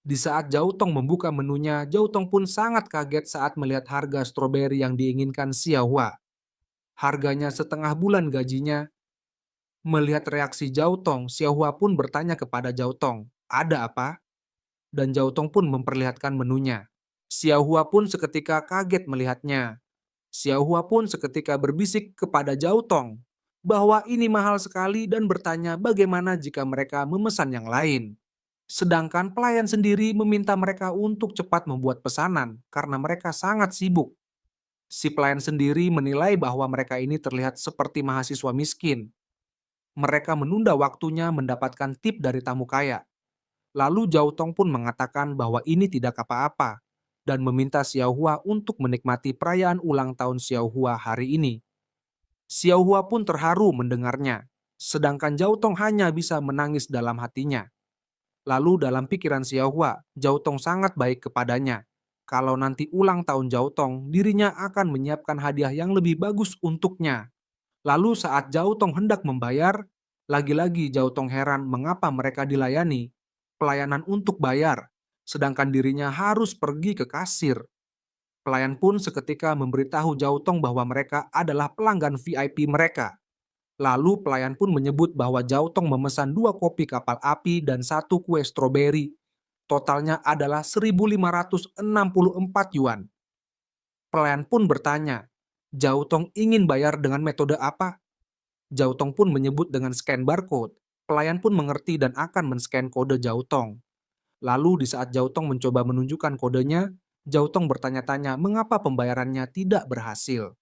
Di saat Zhao Tong membuka menunya, Zhao Tong pun sangat kaget saat melihat harga stroberi yang diinginkan Xiao Hua. Harganya setengah bulan gajinya. Melihat reaksi Zhao Tong, Xiao Hua pun bertanya kepada Zhao Tong, ada apa? Dan Zhao Tong pun memperlihatkan menunya. Xiao Hua pun seketika kaget melihatnya. Xiao Hua pun seketika berbisik kepada Zhao Tong bahwa ini mahal sekali dan bertanya bagaimana jika mereka memesan yang lain. Sedangkan pelayan sendiri meminta mereka untuk cepat membuat pesanan karena mereka sangat sibuk. Si pelayan sendiri menilai bahwa mereka ini terlihat seperti mahasiswa miskin. Mereka menunda waktunya mendapatkan tip dari tamu kaya. Lalu Zhao Tong pun mengatakan bahwa ini tidak apa-apa dan meminta Xiao Hua untuk menikmati perayaan ulang tahun Xiao Hua hari ini. Xiao Hua pun terharu mendengarnya, sedangkan Zhao Tong hanya bisa menangis dalam hatinya. Lalu dalam pikiran Xiao Hua, Zhao Tong sangat baik kepadanya. Kalau nanti ulang tahun Zhao Tong, dirinya akan menyiapkan hadiah yang lebih bagus untuknya. Lalu saat Zhao Tong hendak membayar, lagi-lagi Zhao Tong heran mengapa mereka dilayani pelayanan untuk bayar, sedangkan dirinya harus pergi ke kasir. Pelayan pun seketika memberitahu Zhao Tong bahwa mereka adalah pelanggan VIP mereka. Lalu pelayan pun menyebut bahwa Zhao Tong memesan 2 kopi kapal api dan 1 kue stroberi. Totalnya adalah 1.564 yuan. Pelayan pun bertanya, Zhao Tong ingin bayar dengan metode apa? Zhao Tong pun menyebut dengan scan barcode. Pelayan pun mengerti dan akan men-scan kode Zhao Tong. Lalu di saat Zhao Tong mencoba menunjukkan kodenya, Zhao Tong bertanya-tanya mengapa pembayarannya tidak berhasil.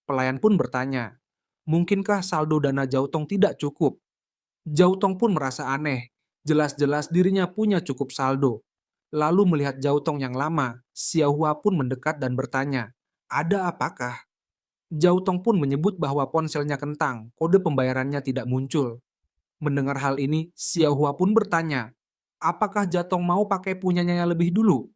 Pelayan pun bertanya, mungkinkah saldo dana Zhao Tong tidak cukup? Zhao Tong pun merasa aneh, jelas-jelas dirinya punya cukup saldo. Lalu melihat Zhao Tong yang lama, Xiao Hua pun mendekat dan bertanya, ada apakah? Zhao Tong pun menyebut bahwa ponselnya kentang, kode pembayarannya tidak muncul. Mendengar hal ini, Xiao Hua pun bertanya, apakah Jatong mau pakai punyanya lebih dulu?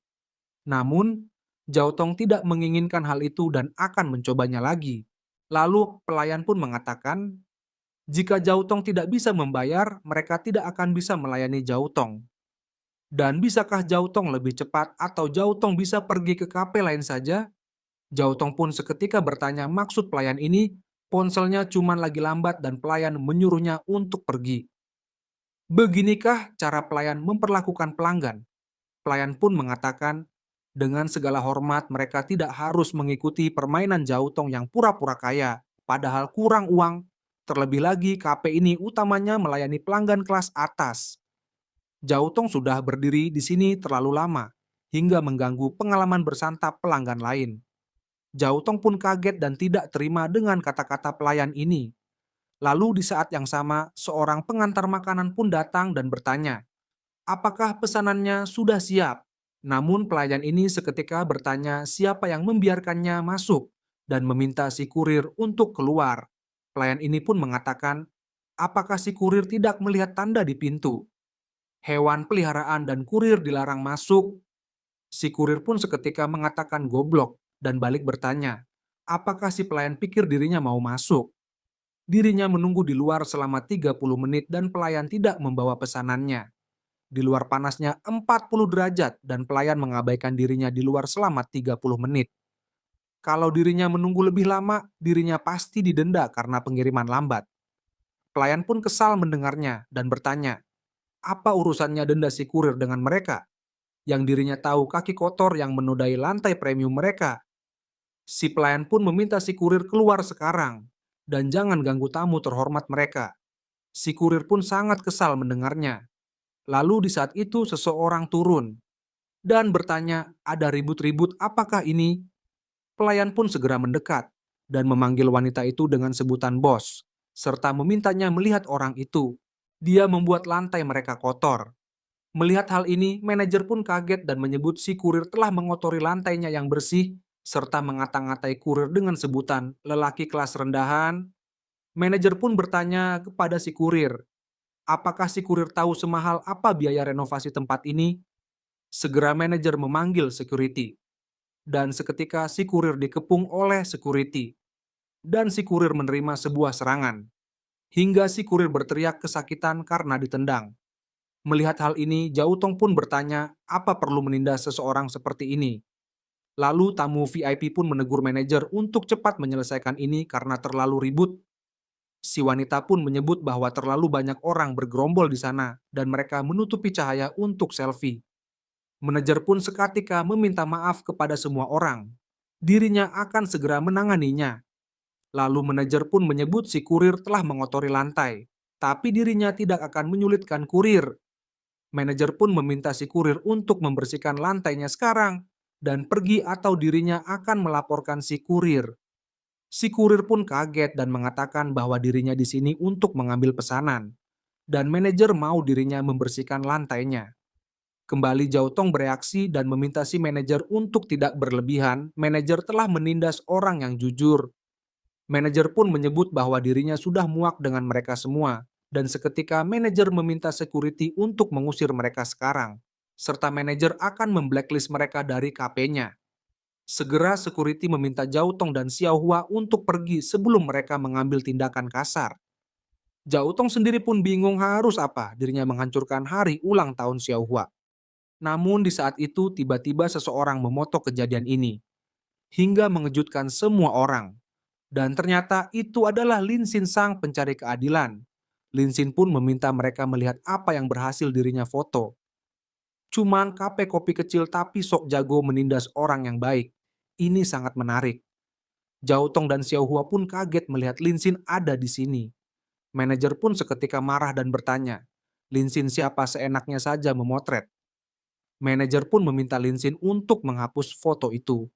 Namun, Zhao Tong tidak menginginkan hal itu dan akan mencobanya lagi. Lalu pelayan pun mengatakan, jika Zhao Tong tidak bisa membayar, mereka tidak akan bisa melayani Zhao Tong. Dan bisakah Zhao Tong lebih cepat atau Zhao Tong bisa pergi ke kafe lain saja? Zhao Tong pun seketika bertanya maksud pelayan ini, ponselnya cuma lagi lambat dan pelayan menyuruhnya untuk pergi. Beginikah cara pelayan memperlakukan pelanggan? Pelayan pun mengatakan, dengan segala hormat mereka tidak harus mengikuti permainan Zhao Tong yang pura-pura kaya, padahal kurang uang. Terlebih lagi, kafe ini utamanya melayani pelanggan kelas atas. Zhao Tong sudah berdiri di sini terlalu lama, hingga mengganggu pengalaman bersantap pelanggan lain. Zhao Tong pun kaget dan tidak terima dengan kata-kata pelayan ini. Lalu di saat yang sama, seorang pengantar makanan pun datang dan bertanya, apakah pesanannya sudah siap? Namun pelayan ini seketika bertanya siapa yang membiarkannya masuk dan meminta si kurir untuk keluar. Pelayan ini pun mengatakan, apakah si kurir tidak melihat tanda di pintu? Hewan peliharaan dan kurir dilarang masuk. Si kurir pun seketika mengatakan goblok dan balik bertanya, apakah si pelayan pikir dirinya mau masuk? Dirinya menunggu di luar selama 30 menit dan pelayan tidak membawa pesanannya. Di luar panasnya 40 derajat dan pelayan mengabaikan dirinya di luar selama 30 menit. Kalau dirinya menunggu lebih lama, dirinya pasti didenda karena pengiriman lambat. Pelayan pun kesal mendengarnya dan bertanya, apa urusannya denda si kurir dengan mereka? Yang dirinya tahu kaki kotor yang menodai lantai premium mereka. Si pelayan pun meminta si kurir keluar sekarang dan jangan ganggu tamu terhormat mereka. Si kurir pun sangat kesal mendengarnya. Lalu di saat itu seseorang turun dan bertanya, ada ribut-ribut apakah ini? Pelayan pun segera mendekat dan memanggil wanita itu dengan sebutan bos, serta memintanya melihat orang itu. Dia membuat lantai mereka kotor. Melihat hal ini, manajer pun kaget dan menyebut si kurir telah mengotori lantainya yang bersih, serta mengata-ngatai kurir dengan sebutan lelaki kelas rendahan. Manajer pun bertanya kepada si kurir, apakah si kurir tahu semahal apa biaya renovasi tempat ini? Segera manajer memanggil security. Dan seketika si kurir dikepung oleh security. Dan si kurir menerima sebuah serangan. Hingga si kurir berteriak kesakitan karena ditendang. Melihat hal ini, Zhao Tong pun bertanya, apa perlu menindas seseorang seperti ini? Lalu tamu VIP pun menegur manajer untuk cepat menyelesaikan ini karena terlalu ribut. Si wanita pun menyebut bahwa terlalu banyak orang bergerombol di sana dan mereka menutupi cahaya untuk selfie. Manajer pun seketika meminta maaf kepada semua orang. Dirinya akan segera menanganinya. Lalu manajer pun menyebut si kurir telah mengotori lantai, tapi dirinya tidak akan menyulitkan kurir. Manajer pun meminta si kurir untuk membersihkan lantainya sekarang dan pergi atau dirinya akan melaporkan si kurir. Si kurir pun kaget dan mengatakan bahwa dirinya di sini untuk mengambil pesanan dan manajer mau dirinya membersihkan lantainya. Kembali Zhao Tong bereaksi dan meminta si manajer untuk tidak berlebihan. Manajer telah menindas orang yang jujur. Manajer pun menyebut bahwa dirinya sudah muak dengan mereka semua, dan seketika manajer meminta security untuk mengusir mereka sekarang, serta manajer akan memblacklist mereka dari KP-nya. Segera security meminta Zhao Tong dan Xiao Hua untuk pergi sebelum mereka mengambil tindakan kasar. Zhao Tong sendiri pun bingung harus apa dirinya menghancurkan hari ulang tahun Xiao Hua. Namun di saat itu tiba-tiba seseorang memoto kejadian ini, hingga mengejutkan semua orang. Dan ternyata itu adalah Lin Xin sang pencari keadilan. Lin Xin pun meminta mereka melihat apa yang berhasil dirinya foto. Cuman kape kopi kecil tapi sok jago menindas orang yang baik. Ini sangat menarik. Zhao Tong dan Xiao Hua pun kaget melihat Lin Xin ada di sini. Manajer pun seketika marah dan bertanya, Lin Xin siapa seenaknya saja memotret. Manajer pun meminta Lin Xin untuk menghapus foto itu.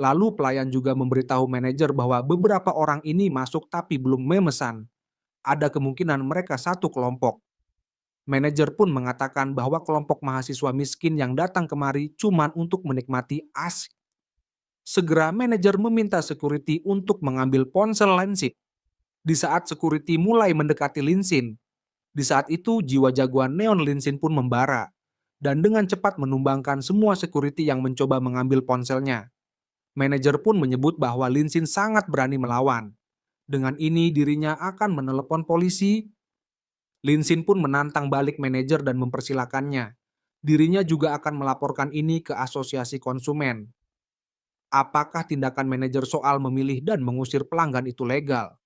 Lalu pelayan juga memberitahu manajer bahwa beberapa orang ini masuk tapi belum memesan. Ada kemungkinan mereka satu kelompok. Manajer pun mengatakan bahwa kelompok mahasiswa miskin yang datang kemari cuma untuk menikmati as. Segera manajer meminta security untuk mengambil ponsel Lin Xin. Di saat security mulai mendekati Lin Xin, di saat itu jiwa jagoan Neon Lin Xin pun membara dan dengan cepat menumbangkan semua security yang mencoba mengambil ponselnya. Manajer pun menyebut bahwa Lin Xin sangat berani melawan. Dengan ini dirinya akan menelepon polisi. Lin Xin pun menantang balik manajer dan mempersilakannya. Dirinya juga akan melaporkan ini ke asosiasi konsumen. Apakah tindakan manajer soal memilih dan mengusir pelanggan itu legal?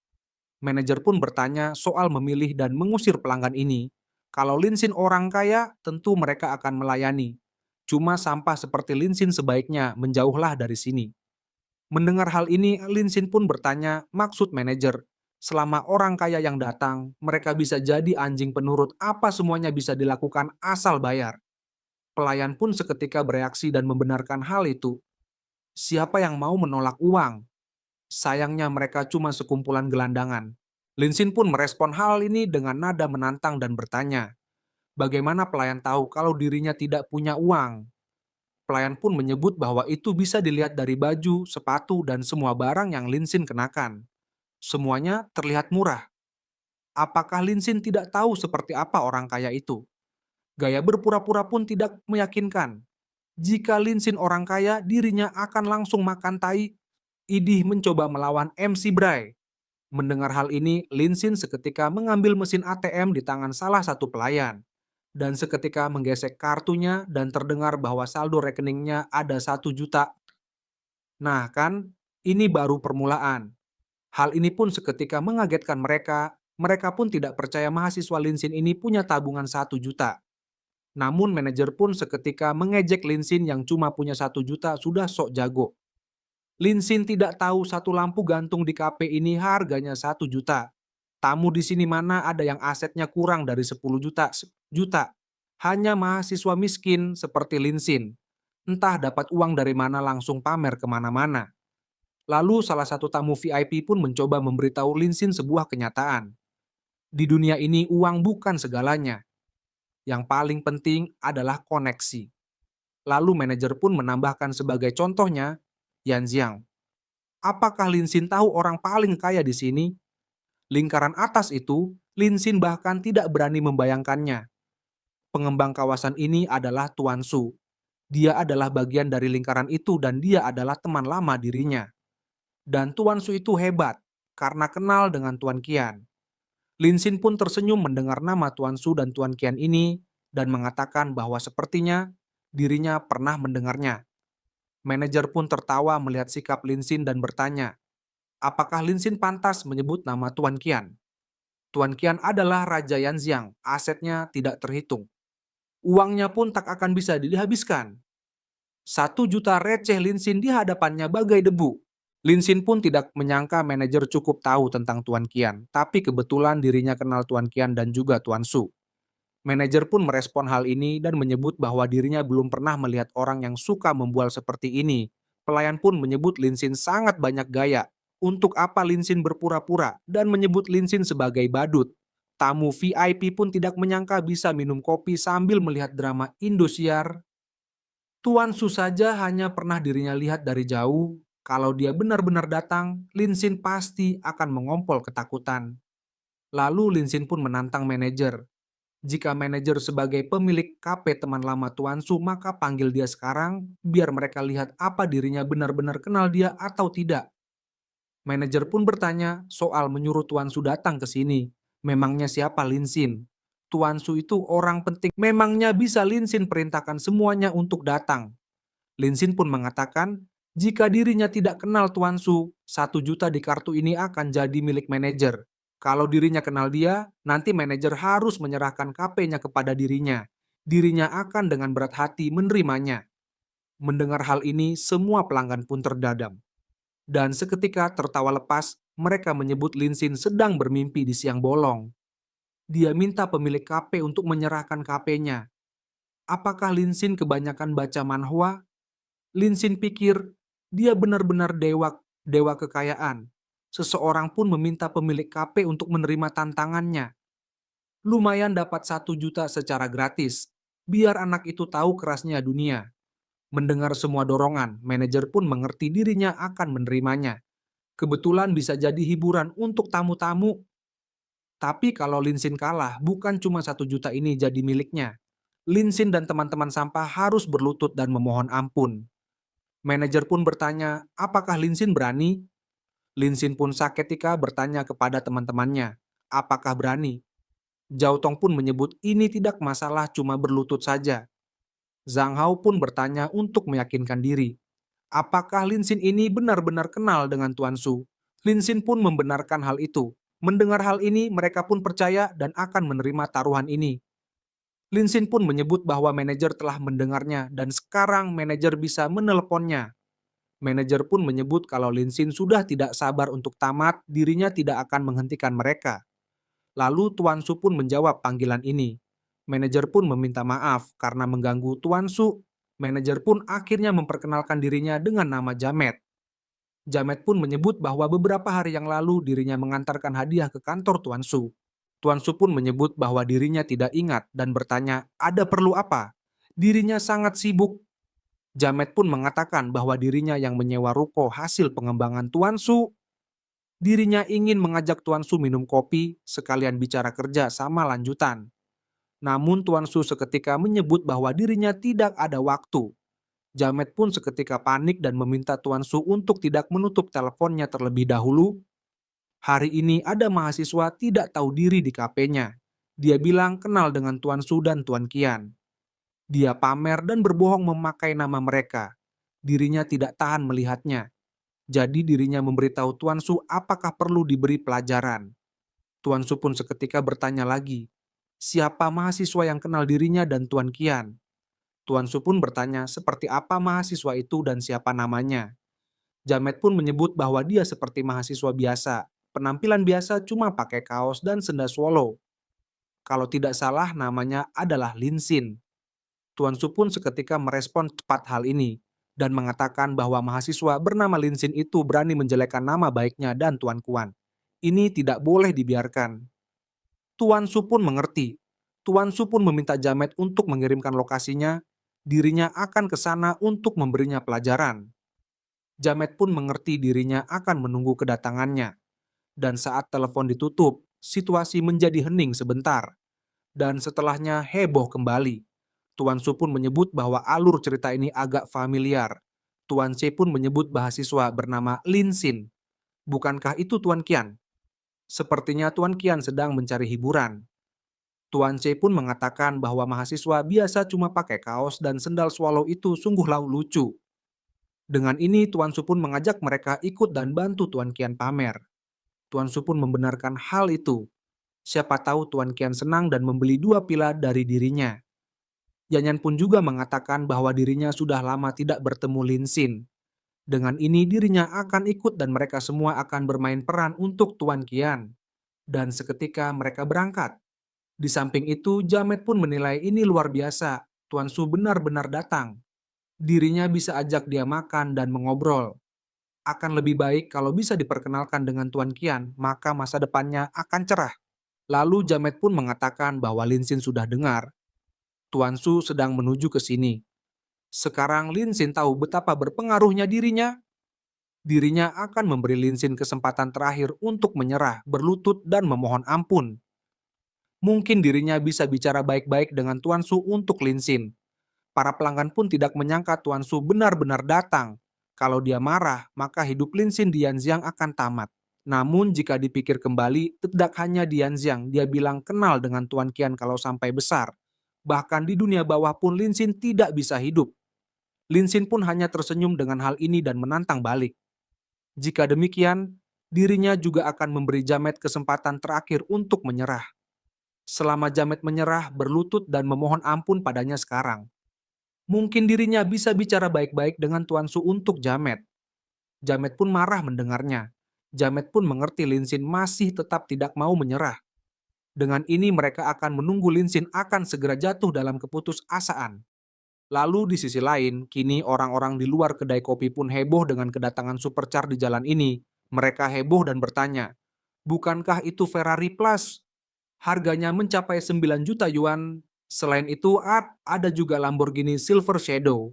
Manajer pun bertanya soal memilih dan mengusir pelanggan ini. Kalau Lin Xin orang kaya, tentu mereka akan melayani. Cuma sampah seperti Lin Xin sebaiknya menjauhlah dari sini. Mendengar hal ini, Lin Xin pun bertanya maksud manajer. Selama orang kaya yang datang, mereka bisa jadi anjing penurut apa semuanya bisa dilakukan asal bayar. Pelayan pun seketika bereaksi dan membenarkan hal itu. Siapa yang mau menolak uang? Sayangnya mereka cuma sekumpulan gelandangan. Lin Xin pun merespon hal ini dengan nada menantang dan bertanya, bagaimana pelayan tahu kalau dirinya tidak punya uang? Pelayan pun menyebut bahwa itu bisa dilihat dari baju, sepatu, dan semua barang yang Lin Xin kenakan. Semuanya terlihat murah. Apakah Lin Xin tidak tahu seperti apa orang kaya itu? Gaya berpura-pura pun tidak meyakinkan. Jika Lin Xin orang kaya, dirinya akan langsung makan tai. Idih mencoba melawan MC Bray. Mendengar hal ini, Lin Xin seketika mengambil mesin ATM di tangan salah satu pelayan. Dan seketika menggesek kartunya dan terdengar bahwa saldo rekeningnya ada 1 juta. Nah kan, ini baru permulaan. Hal ini pun seketika mengagetkan mereka pun tidak percaya mahasiswa Lin Xin ini punya tabungan 1 juta. Namun manajer pun seketika mengejek Lin Xin yang cuma punya 1 juta sudah sok jago. Lin Xin tidak tahu satu lampu gantung di kafe ini harganya 1 juta. Tamu di sini mana ada yang asetnya kurang dari 10 juta. Hanya mahasiswa miskin seperti Lin Xin. Entah dapat uang dari mana langsung pamer kemana-mana. Lalu salah satu tamu VIP pun mencoba memberitahu Lin Xin sebuah kenyataan. Di dunia ini uang bukan segalanya. Yang paling penting adalah koneksi. Lalu manajer pun menambahkan sebagai contohnya, Yan Jiang. Apakah Lin Xin tahu orang paling kaya di sini? Lingkaran atas itu, Lin Xin bahkan tidak berani membayangkannya. Pengembang kawasan ini adalah Tuan Su. Dia adalah bagian dari lingkaran itu dan dia adalah teman lama dirinya. Dan Tuan Su itu hebat, karena kenal dengan Tuan Qian. Lin Xin pun tersenyum mendengar nama Tuan Su dan Tuan Qian ini, dan mengatakan bahwa sepertinya dirinya pernah mendengarnya. Manajer pun tertawa melihat sikap Lin Xin dan bertanya, apakah Lin Xin pantas menyebut nama Tuan Qian? Tuan Qian adalah Raja Yanxiang, asetnya tidak terhitung. Uangnya pun tak akan bisa dihabiskan. 1 juta receh Lin Xin di hadapannya bagai debu. Lin Xin pun tidak menyangka manajer cukup tahu tentang Tuan Qian, tapi kebetulan dirinya kenal Tuan Qian dan juga Tuan Su. Manajer pun merespon hal ini dan menyebut bahwa dirinya belum pernah melihat orang yang suka membual seperti ini. Pelayan pun menyebut Lin Xin sangat banyak gaya. Untuk apa Lin Xin berpura-pura dan menyebut Lin Xin sebagai badut. Tamu VIP pun tidak menyangka bisa minum kopi sambil melihat drama Indosiar. Tuan Su saja hanya pernah dirinya lihat dari jauh. Kalau dia benar-benar datang, Lin Xin pasti akan mengompol ketakutan. Lalu Lin Xin pun menantang manajer. Jika manajer sebagai pemilik KP teman lama Tuan Su, maka panggil dia sekarang biar mereka lihat apa dirinya benar-benar kenal dia atau tidak. Manajer pun bertanya soal menyuruh Tuan Su datang ke sini. Memangnya siapa Lin Xin? Tuan Su itu orang penting. Memangnya bisa Lin Xin perintahkan semuanya untuk datang? Lin Xin pun mengatakan, jika dirinya tidak kenal Tuan Su, 1 juta di kartu ini akan jadi milik manajer. Kalau dirinya kenal dia, nanti manajer harus menyerahkan KP-nya kepada dirinya. Dirinya akan dengan berat hati menerimanya. Mendengar hal ini, semua pelanggan pun terdadam. Dan seketika tertawa lepas, mereka menyebut Lin Xin sedang bermimpi di siang bolong. Dia minta pemilik KP untuk menyerahkan KP-nya. Apakah Lin Xin kebanyakan baca manhwa? Lin Xin pikir dia benar-benar dewa kekayaan. Seseorang pun meminta pemilik KP untuk menerima tantangannya. Lumayan dapat 1 juta secara gratis. Biar anak itu tahu kerasnya dunia. Mendengar semua dorongan, manajer pun mengerti dirinya akan menerimanya. Kebetulan bisa jadi hiburan untuk tamu-tamu. Tapi kalau Lin Xin kalah, bukan cuma 1 juta ini jadi miliknya. Lin Xin dan teman-teman sampah harus berlutut dan memohon ampun. Manajer pun bertanya, apakah Lin Xin berani? Lin Xin pun seketika bertanya kepada teman-temannya, apakah berani? Zhao Tong pun menyebut ini tidak masalah, cuma berlutut saja. Zhang Hao pun bertanya untuk meyakinkan diri. Apakah Lin Xin ini benar-benar kenal dengan Tuan Su? Lin Xin pun membenarkan hal itu. Mendengar hal ini, mereka pun percaya dan akan menerima taruhan ini. Lin Xin pun menyebut bahwa manajer telah mendengarnya dan sekarang manajer bisa menelponnya. Manajer pun menyebut kalau Lin Xin sudah tidak sabar untuk tamat, dirinya tidak akan menghentikan mereka. Lalu Tuan Su pun menjawab panggilan ini. Manajer pun meminta maaf karena mengganggu Tuan Su. Manajer pun akhirnya memperkenalkan dirinya dengan nama Jamet. Jamet pun menyebut bahwa beberapa hari yang lalu dirinya mengantarkan hadiah ke kantor Tuan Su. Tuan Su pun menyebut bahwa dirinya tidak ingat dan bertanya, ada perlu apa? Dirinya sangat sibuk. Jamet pun mengatakan bahwa dirinya yang menyewa ruko hasil pengembangan Tuan Su. Dirinya ingin mengajak Tuan Su minum kopi, sekalian bicara kerja sama lanjutan. Namun Tuan Su seketika menyebut bahwa dirinya tidak ada waktu. Jamet pun seketika panik dan meminta Tuan Su untuk tidak menutup teleponnya terlebih dahulu. Hari ini ada mahasiswa tidak tahu diri di KP-nya. Dia bilang kenal dengan Tuan Su dan Tuan Qian. Dia pamer dan berbohong memakai nama mereka. Dirinya tidak tahan melihatnya. Jadi dirinya memberitahu Tuan Su apakah perlu diberi pelajaran. Tuan Su pun seketika bertanya lagi, siapa mahasiswa yang kenal dirinya dan Tuan Qian? Tuan Su pun bertanya seperti apa mahasiswa itu dan siapa namanya. Jamet pun menyebut bahwa dia seperti mahasiswa biasa, penampilan biasa cuma pakai kaos dan senda swallow. Kalau tidak salah namanya adalah Lin Xin. Tuan Su pun seketika merespon cepat hal ini dan mengatakan bahwa mahasiswa bernama Lin Xin itu berani menjelekkan nama baiknya dan Tuan Kuan. Ini tidak boleh dibiarkan. Tuan Su pun mengerti. Tuan Su pun meminta Jamet untuk mengirimkan lokasinya. Dirinya akan ke sana untuk memberinya pelajaran. Jamet pun mengerti dirinya akan menunggu kedatangannya. Dan saat telepon ditutup, situasi menjadi hening sebentar. Dan setelahnya heboh kembali. Tuan Su pun menyebut bahwa alur cerita ini agak familiar. Tuan C pun menyebut mahasiswa bernama Lin Xin. Bukankah itu Tuan Qian? Sepertinya Tuan Qian sedang mencari hiburan. Tuan C pun mengatakan bahwa mahasiswa biasa cuma pakai kaos dan sendal swallow itu sungguhlah lucu. Dengan ini Tuan Su pun mengajak mereka ikut dan bantu Tuan Qian pamer. Tuan Su pun membenarkan hal itu. Siapa tahu Tuan Qian senang dan membeli 2 pila dari dirinya. Yanyan pun juga mengatakan bahwa dirinya sudah lama tidak bertemu Lin Xin. Dengan ini dirinya akan ikut dan mereka semua akan bermain peran untuk Tuan Qian. Dan seketika mereka berangkat. Di samping itu Jamet pun menilai ini luar biasa. Tuan Su benar-benar datang. Dirinya bisa ajak dia makan dan mengobrol. Akan lebih baik kalau bisa diperkenalkan dengan Tuan Qian, maka masa depannya akan cerah. Lalu Jamet pun mengatakan bahwa Lin Xin sudah dengar. Tuan Su sedang menuju ke sini. Sekarang Lin Xin tahu betapa berpengaruhnya dirinya. dirinya akan memberi Lin Xin kesempatan terakhir untuk menyerah, berlutut, dan memohon ampun. Mungkin dirinya bisa bicara baik-baik dengan Tuan Su untuk Lin Xin. Para pelanggan pun tidak menyangka Tuan Su benar-benar datang. Kalau dia marah, maka hidup Lin Xin di Yanxiang akan tamat. Namun jika dipikir kembali, tidak hanya di Yanxiang, dia bilang kenal dengan Tuan Qian kalau sampai besar. Bahkan di dunia bawah pun Lin Xin tidak bisa hidup. Lin Xin pun hanya tersenyum dengan hal ini dan menantang balik. Jika demikian, dirinya juga akan memberi Jamet kesempatan terakhir untuk menyerah. Selama Jamet menyerah, berlutut dan memohon ampun padanya sekarang. Mungkin dirinya bisa bicara baik-baik dengan Tuan Su untuk Jamet. Jamet pun marah mendengarnya. Jamet pun mengerti Lin Xin masih tetap tidak mau menyerah. Dengan ini mereka akan menunggu Lin Xin akan segera jatuh dalam keputusasaan. Lalu di sisi lain, kini orang-orang di luar kedai kopi pun heboh dengan kedatangan supercar di jalan ini. Mereka heboh dan bertanya, bukankah itu Ferrari Plus? Harganya mencapai 9 juta yuan. Selain itu, ada juga Lamborghini Silver Shadow.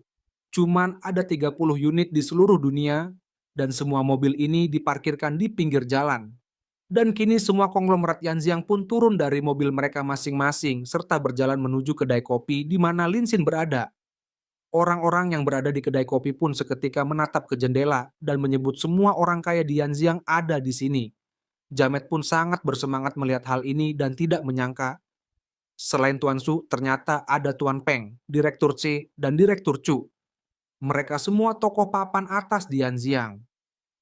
Cuman ada 30 unit di seluruh dunia, dan semua mobil ini diparkirkan di pinggir jalan. Dan kini semua konglomerat Yanxiang pun turun dari mobil mereka masing-masing, serta berjalan menuju kedai kopi di mana Lin Xin berada. Orang-orang yang berada di kedai kopi pun seketika menatap ke jendela dan menyebut semua orang kaya di Yanxiang ada di sini. Jamet pun sangat bersemangat melihat hal ini dan tidak menyangka. Selain Tuan Su, ternyata ada Tuan Peng, Direktur C, dan Direktur Chu. Mereka semua tokoh papan atas di Yanxiang.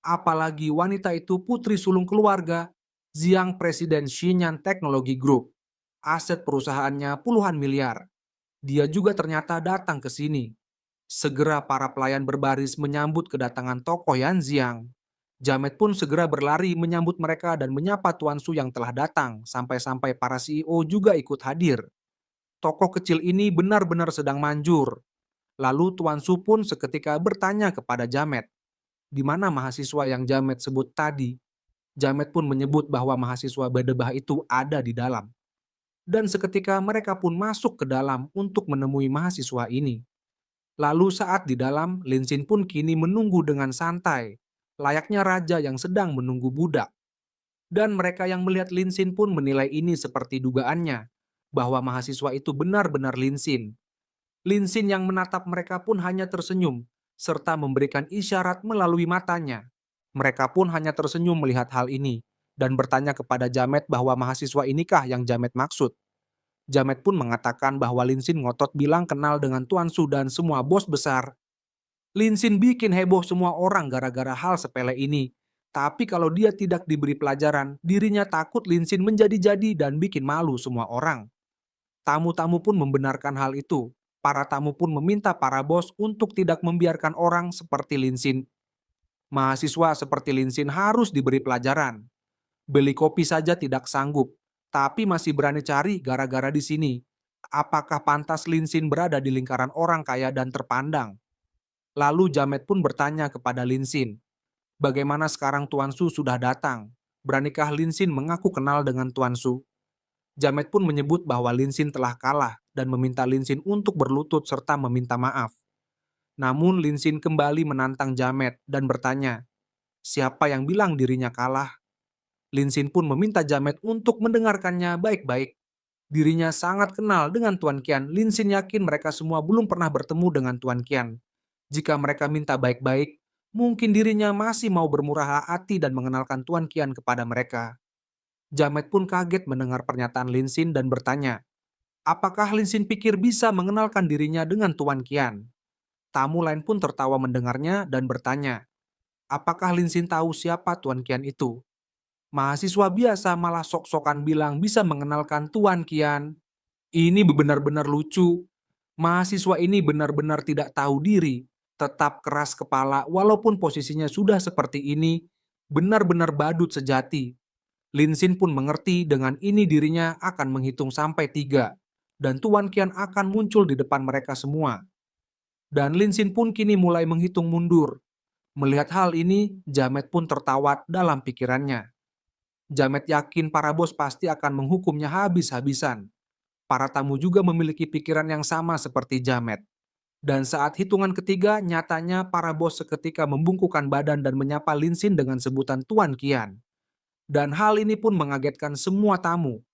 Apalagi wanita itu putri sulung keluarga, Jiang Presiden Xinyan Technology Group. Aset perusahaannya puluhan miliar. Dia juga ternyata datang ke sini. Segera para pelayan berbaris menyambut kedatangan tokoh Yanxiang. Jamet pun segera berlari menyambut mereka dan menyapa Tuan Su yang telah datang, sampai-sampai para CEO juga ikut hadir. Tokoh kecil ini benar-benar sedang manjur. Lalu Tuan Su pun seketika bertanya kepada Jamet, di mana mahasiswa yang Jamet sebut tadi? Jamet pun menyebut bahwa mahasiswa bedebah itu ada di dalam. Dan seketika mereka pun masuk ke dalam untuk menemui mahasiswa ini. Lalu saat di dalam, Lin Xin pun kini menunggu dengan santai, layaknya raja yang sedang menunggu budak. Dan mereka yang melihat Lin Xin pun menilai ini seperti dugaannya, bahwa mahasiswa itu benar-benar Lin Xin. Lin Xin yang menatap mereka pun hanya tersenyum, serta memberikan isyarat melalui matanya. Mereka pun hanya tersenyum melihat hal ini, dan bertanya kepada Jamet bahwa mahasiswa inikah yang Jamet maksud. Jamet pun mengatakan bahwa Lin Xin ngotot bilang kenal dengan Tuan Su dan semua bos besar. Lin Xin bikin heboh semua orang gara-gara hal sepele ini. Tapi kalau dia tidak diberi pelajaran, dirinya takut Lin Xin menjadi-jadi dan bikin malu semua orang. Tamu-tamu pun membenarkan hal itu. Para tamu pun meminta para bos untuk tidak membiarkan orang seperti Lin Xin. Mahasiswa seperti Lin Xin harus diberi pelajaran. Beli kopi saja tidak sanggup, tapi masih berani cari gara-gara di sini. Apakah pantas Lin Xin berada di lingkaran orang kaya dan terpandang? Lalu Jamet pun bertanya kepada Lin Xin, bagaimana sekarang Tuan Su sudah datang? Beranikah Lin Xin mengaku kenal dengan Tuan Su? Jamet pun menyebut bahwa Lin Xin telah kalah dan meminta Lin Xin untuk berlutut serta meminta maaf. Namun Lin Xin kembali menantang Jamet dan bertanya, siapa yang bilang dirinya kalah? Lin Xin pun meminta Jamet untuk mendengarkannya baik-baik. Dirinya sangat kenal dengan Tuan Qian. Lin Xin yakin mereka semua belum pernah bertemu dengan Tuan Qian. Jika mereka minta baik-baik, mungkin dirinya masih mau bermurah hati dan mengenalkan Tuan Qian kepada mereka. Jamet pun kaget mendengar pernyataan Lin Xin dan bertanya, apakah Lin Xin pikir bisa mengenalkan dirinya dengan Tuan Qian? Tamu lain pun tertawa mendengarnya dan bertanya, apakah Lin Xin tahu siapa Tuan Qian itu? Mahasiswa biasa malah sok-sokan bilang bisa mengenalkan Tuan Qian. Ini benar-benar lucu. Mahasiswa ini benar-benar tidak tahu diri, tetap keras kepala walaupun posisinya sudah seperti ini, benar-benar badut sejati. Lin Xin pun mengerti dengan ini dirinya akan menghitung sampai 3, dan Tuan Qian akan muncul di depan mereka semua. Dan Lin Xin pun kini mulai menghitung mundur. Melihat hal ini, Jamet pun tertawa dalam pikirannya. Jamet yakin para bos pasti akan menghukumnya habis-habisan. Para tamu juga memiliki pikiran yang sama seperti Jamet. Dan saat hitungan ketiga, nyatanya para bos seketika membungkukkan badan dan menyapa Lin Xin dengan sebutan Tuan Qian. Dan hal ini pun mengagetkan semua tamu.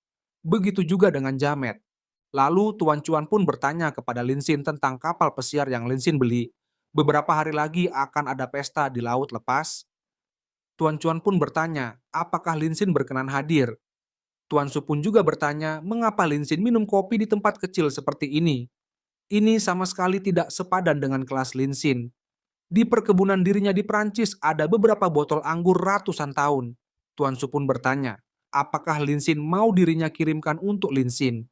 Begitu juga dengan Jamet. Lalu Tuan Cuan pun bertanya kepada Lin Xin tentang kapal pesiar yang Lin Xin beli. Beberapa hari lagi akan ada pesta di laut lepas. Tuan Cuan pun bertanya, apakah Lin Xin berkenan hadir? Tuan Su pun juga bertanya, mengapa Lin Xin minum kopi di tempat kecil seperti ini? Ini sama sekali tidak sepadan dengan kelas Lin Xin. Di perkebunan dirinya di Prancis ada beberapa botol anggur ratusan tahun. Tuan Su pun bertanya, apakah Lin Xin mau dirinya kirimkan untuk Lin Xin?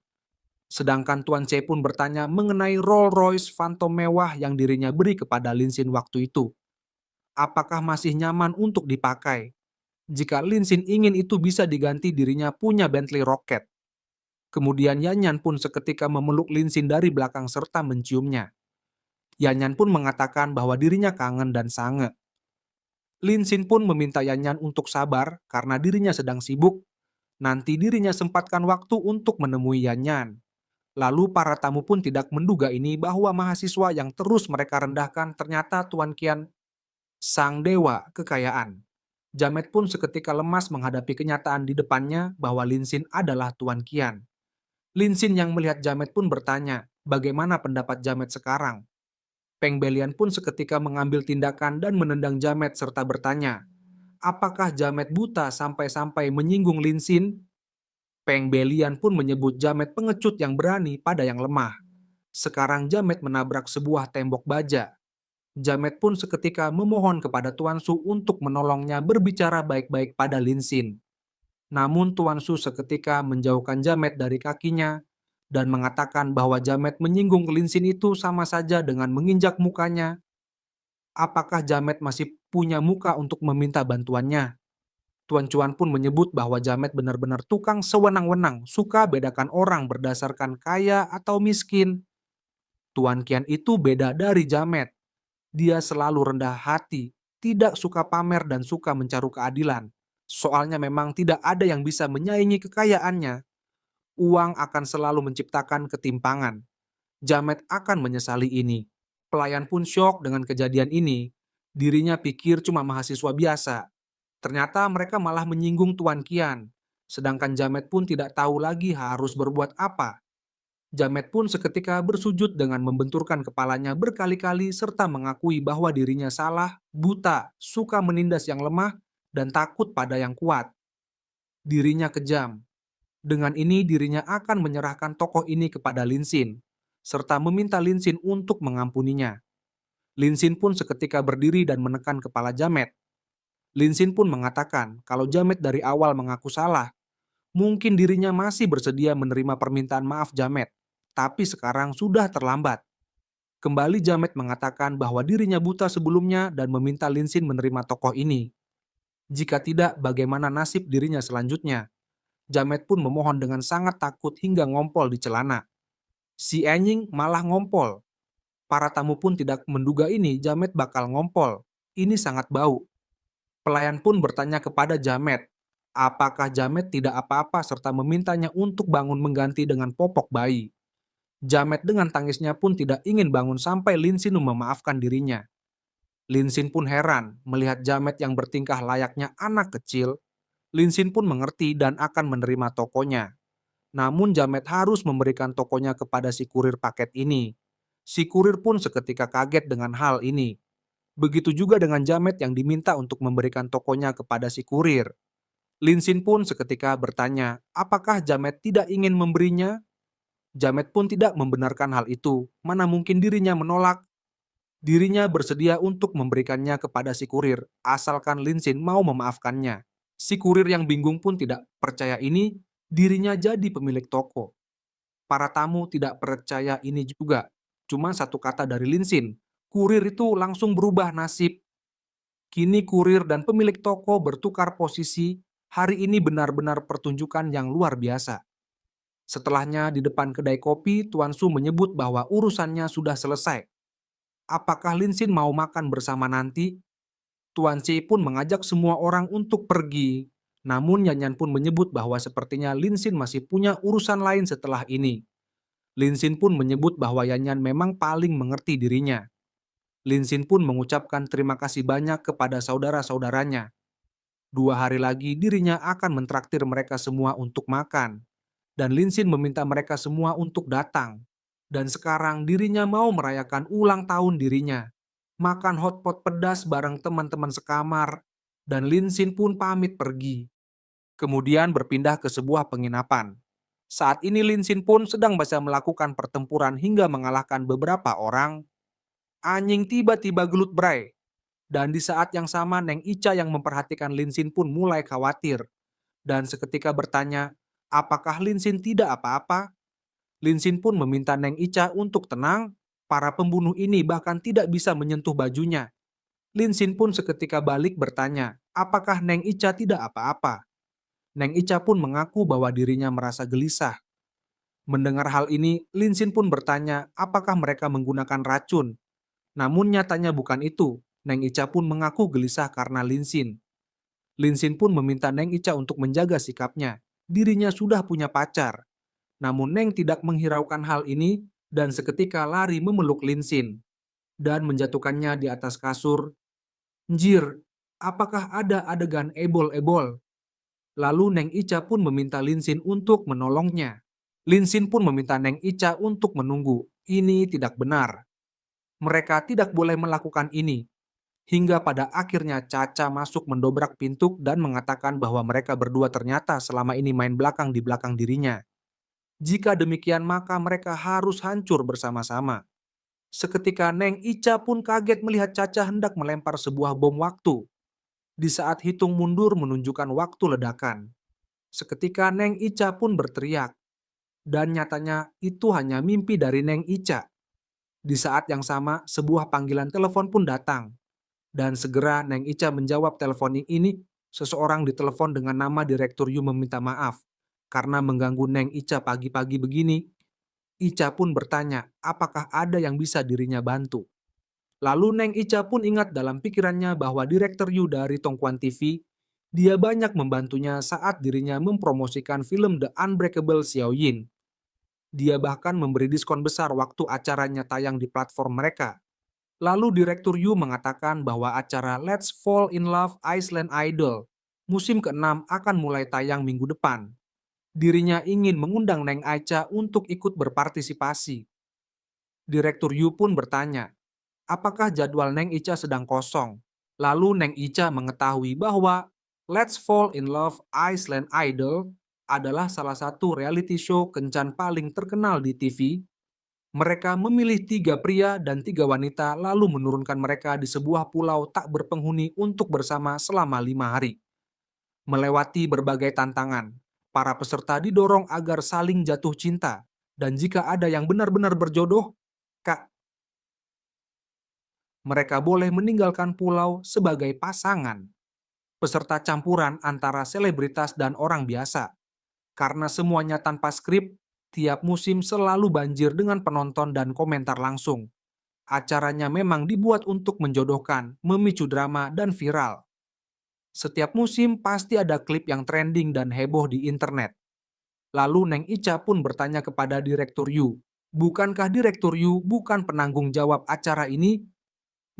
Sedangkan Tuan C pun bertanya mengenai Rolls Royce Phantom mewah yang dirinya beri kepada Lin Xin waktu itu. Apakah masih nyaman untuk dipakai? Jika Lin Xin ingin itu bisa diganti dirinya punya Bentley Rocket. Kemudian Yanyan pun seketika memeluk Lin Xin dari belakang serta menciumnya. Yanyan pun mengatakan bahwa dirinya kangen dan sange. Lin Xin pun meminta Yanyan untuk sabar karena dirinya sedang sibuk. Nanti dirinya sempatkan waktu untuk menemui Yanyan. Lalu para tamu pun tidak menduga ini bahwa mahasiswa yang terus mereka rendahkan ternyata Tuan Qian, sang dewa kekayaan. Jamet pun seketika lemas menghadapi kenyataan di depannya bahwa Lin Xin adalah Tuan Qian. Lin Xin yang melihat Jamet pun bertanya, bagaimana pendapat Jamet sekarang? Peng Belian pun seketika mengambil tindakan dan menendang Jamet serta bertanya, apakah Jamet buta sampai-sampai menyinggung Lin Xin? Peng Belian pun menyebut Jamet pengecut yang berani pada yang lemah. Sekarang Jamet menabrak sebuah tembok baja. Jamet pun seketika memohon kepada Tuan Su untuk menolongnya berbicara baik-baik pada Lin Xin. Namun Tuan Su seketika menjauhkan Jamet dari kakinya dan mengatakan bahwa Jamet menyinggung Lin Xin itu sama saja dengan menginjak mukanya. Apakah Jamet masih punya muka untuk meminta bantuannya? Tuan Cuan pun menyebut bahwa Jamet benar-benar tukang sewenang-wenang, suka bedakan orang berdasarkan kaya atau miskin. Tuan Qian itu beda dari Jamet. Dia selalu rendah hati, tidak suka pamer dan suka mencari keadilan. Soalnya memang tidak ada yang bisa menyaingi kekayaannya. Uang akan selalu menciptakan ketimpangan. Jamet akan menyesali ini. Pelayan pun syok dengan kejadian ini. Dirinya pikir cuma mahasiswa biasa. Ternyata mereka malah menyinggung Tuan Qian. Sedangkan Jamet pun tidak tahu lagi harus berbuat apa. Jamet pun seketika bersujud dengan membenturkan kepalanya berkali-kali serta mengakui bahwa dirinya salah, buta, suka menindas yang lemah, dan takut pada yang kuat. Dirinya kejam. Dengan ini dirinya akan menyerahkan tokoh ini kepada Lin Xin, serta meminta Lin Xin untuk mengampuninya. Lin Xin pun seketika berdiri dan menekan kepala Jamet. Lin Xin pun mengatakan kalau Jamet dari awal mengaku salah, mungkin dirinya masih bersedia menerima permintaan maaf Jamet, tapi sekarang sudah terlambat. Kembali Jamet mengatakan bahwa dirinya buta sebelumnya dan meminta Lin Xin menerima tokoh ini. Jika tidak, bagaimana nasib dirinya selanjutnya? Jamet pun memohon dengan sangat takut hingga ngompol di celana. Si Enying malah ngompol. Para tamu pun tidak menduga ini Jamet bakal ngompol. Ini sangat bau. Pelayan pun bertanya kepada Jamet, apakah Jamet tidak apa-apa serta memintanya untuk bangun mengganti dengan popok bayi. Jamet dengan tangisnya pun tidak ingin bangun sampai Lin Xin memaafkan dirinya. Lin Xin pun heran melihat Jamet yang bertingkah layaknya anak kecil. Lin Xin pun mengerti dan akan menerima tokonya. Namun Jamet harus memberikan tokonya kepada si kurir paket ini. Si kurir pun seketika kaget dengan hal ini. Begitu juga dengan Jamet yang diminta untuk memberikan tokonya kepada si kurir. Lin Xin pun seketika bertanya, apakah Jamet tidak ingin memberinya? Jamet pun tidak membenarkan hal itu, mana mungkin dirinya menolak. Dirinya bersedia untuk memberikannya kepada si kurir, asalkan Lin Xin mau memaafkannya. Si kurir yang bingung pun tidak percaya ini, dirinya jadi pemilik toko. Para tamu tidak percaya ini juga. Cuma satu kata dari Lin Xin, kurir itu langsung berubah nasib. Kini kurir dan pemilik toko bertukar posisi. Hari ini benar-benar pertunjukan yang luar biasa. Setelahnya di depan kedai kopi, Tuan Su menyebut bahwa urusannya sudah selesai. Apakah Lin Xin mau makan bersama nanti? Tuan C pun mengajak semua orang untuk pergi. Namun Yanyan pun menyebut bahwa sepertinya Lin Xin masih punya urusan lain setelah ini. Lin Xin pun menyebut bahwa Yanyan memang paling mengerti dirinya. Lin Xin pun mengucapkan terima kasih banyak kepada saudara-saudaranya. 2 hari lagi dirinya akan mentraktir mereka semua untuk makan. Dan Lin Xin meminta mereka semua untuk datang. Dan sekarang dirinya mau merayakan ulang tahun dirinya. Makan hotpot pedas bareng teman-teman sekamar. Dan Lin Xin pun pamit pergi. Kemudian berpindah ke sebuah penginapan. Saat ini Lin Xin pun sedang bisa melakukan pertempuran hingga mengalahkan beberapa orang. Anjing tiba-tiba gelut berai. Dan di saat yang sama Neng Ica yang memperhatikan Lin Xin pun mulai khawatir. Dan seketika bertanya, apakah Lin Xin tidak apa-apa? Lin Xin pun meminta Neng Ica untuk tenang. Para pembunuh ini bahkan tidak bisa menyentuh bajunya. Lin Xin pun seketika balik bertanya, apakah Neng Ica tidak apa-apa? Neng Ica pun mengaku bahwa dirinya merasa gelisah. Mendengar hal ini, Lin Xin pun bertanya apakah mereka menggunakan racun. Namun nyatanya bukan itu. Neng Ica pun mengaku gelisah karena Lin Xin. Lin Xin pun meminta Neng Ica untuk menjaga sikapnya. Dirinya sudah punya pacar. Namun Neng tidak menghiraukan hal ini dan seketika lari memeluk Lin Xin dan menjatuhkannya di atas kasur. Njir, apakah ada adegan ebol-ebol? Lalu Neng Ica pun meminta Lin Xin untuk menolongnya. Lin Xin pun meminta Neng Ica untuk menunggu. Ini tidak benar. Mereka tidak boleh melakukan ini. Hingga pada akhirnya Caca masuk mendobrak pintu dan mengatakan bahwa mereka berdua ternyata selama ini main belakang di belakang dirinya. Jika demikian maka mereka harus hancur bersama-sama. Seketika Neng Ica pun kaget melihat Caca hendak melempar sebuah bom waktu. Di saat hitung mundur menunjukkan waktu ledakan. Seketika Neng Ica pun berteriak. Dan nyatanya itu hanya mimpi dari Neng Ica. Di saat yang sama sebuah panggilan telepon pun datang. Dan segera Neng Ica menjawab telepon ini. Seseorang ditelepon dengan nama Direktur Yu meminta maaf. Karena mengganggu Neng Ica pagi-pagi begini. Ica pun bertanya apakah ada yang bisa dirinya bantu. Lalu Neng Ica pun ingat dalam pikirannya bahwa Direktur Yu dari Tongkuan TV, dia banyak membantunya saat dirinya mempromosikan film The Unbreakable Xiaoyin. Dia bahkan memberi diskon besar waktu acaranya tayang di platform mereka. Lalu Direktur Yu mengatakan bahwa acara Let's Fall in Love Iceland Idol musim ke-6 akan mulai tayang minggu depan. Dirinya ingin mengundang Neng Ica untuk ikut berpartisipasi. Direktur Yu pun bertanya, apakah jadwal Neng Ica sedang kosong? Lalu Neng Ica mengetahui bahwa Let's Fall in Love Iceland Idol adalah salah satu reality show kencan paling terkenal di TV. Mereka memilih 3 pria dan 3 wanita lalu menurunkan mereka di sebuah pulau tak berpenghuni untuk bersama selama 5 hari. Melewati berbagai tantangan, para peserta didorong agar saling jatuh cinta. Dan jika ada yang benar-benar berjodoh, mereka boleh meninggalkan pulau sebagai pasangan. Peserta campuran antara selebritas dan orang biasa. Karena semuanya tanpa skrip, tiap musim selalu banjir dengan penonton dan komentar langsung. Acaranya memang dibuat untuk menjodohkan, memicu drama, dan viral. Setiap musim pasti ada klip yang trending dan heboh di internet. Lalu Neng Ica pun bertanya kepada Direktur Yu, bukankah Direktur Yu bukan penanggung jawab acara ini?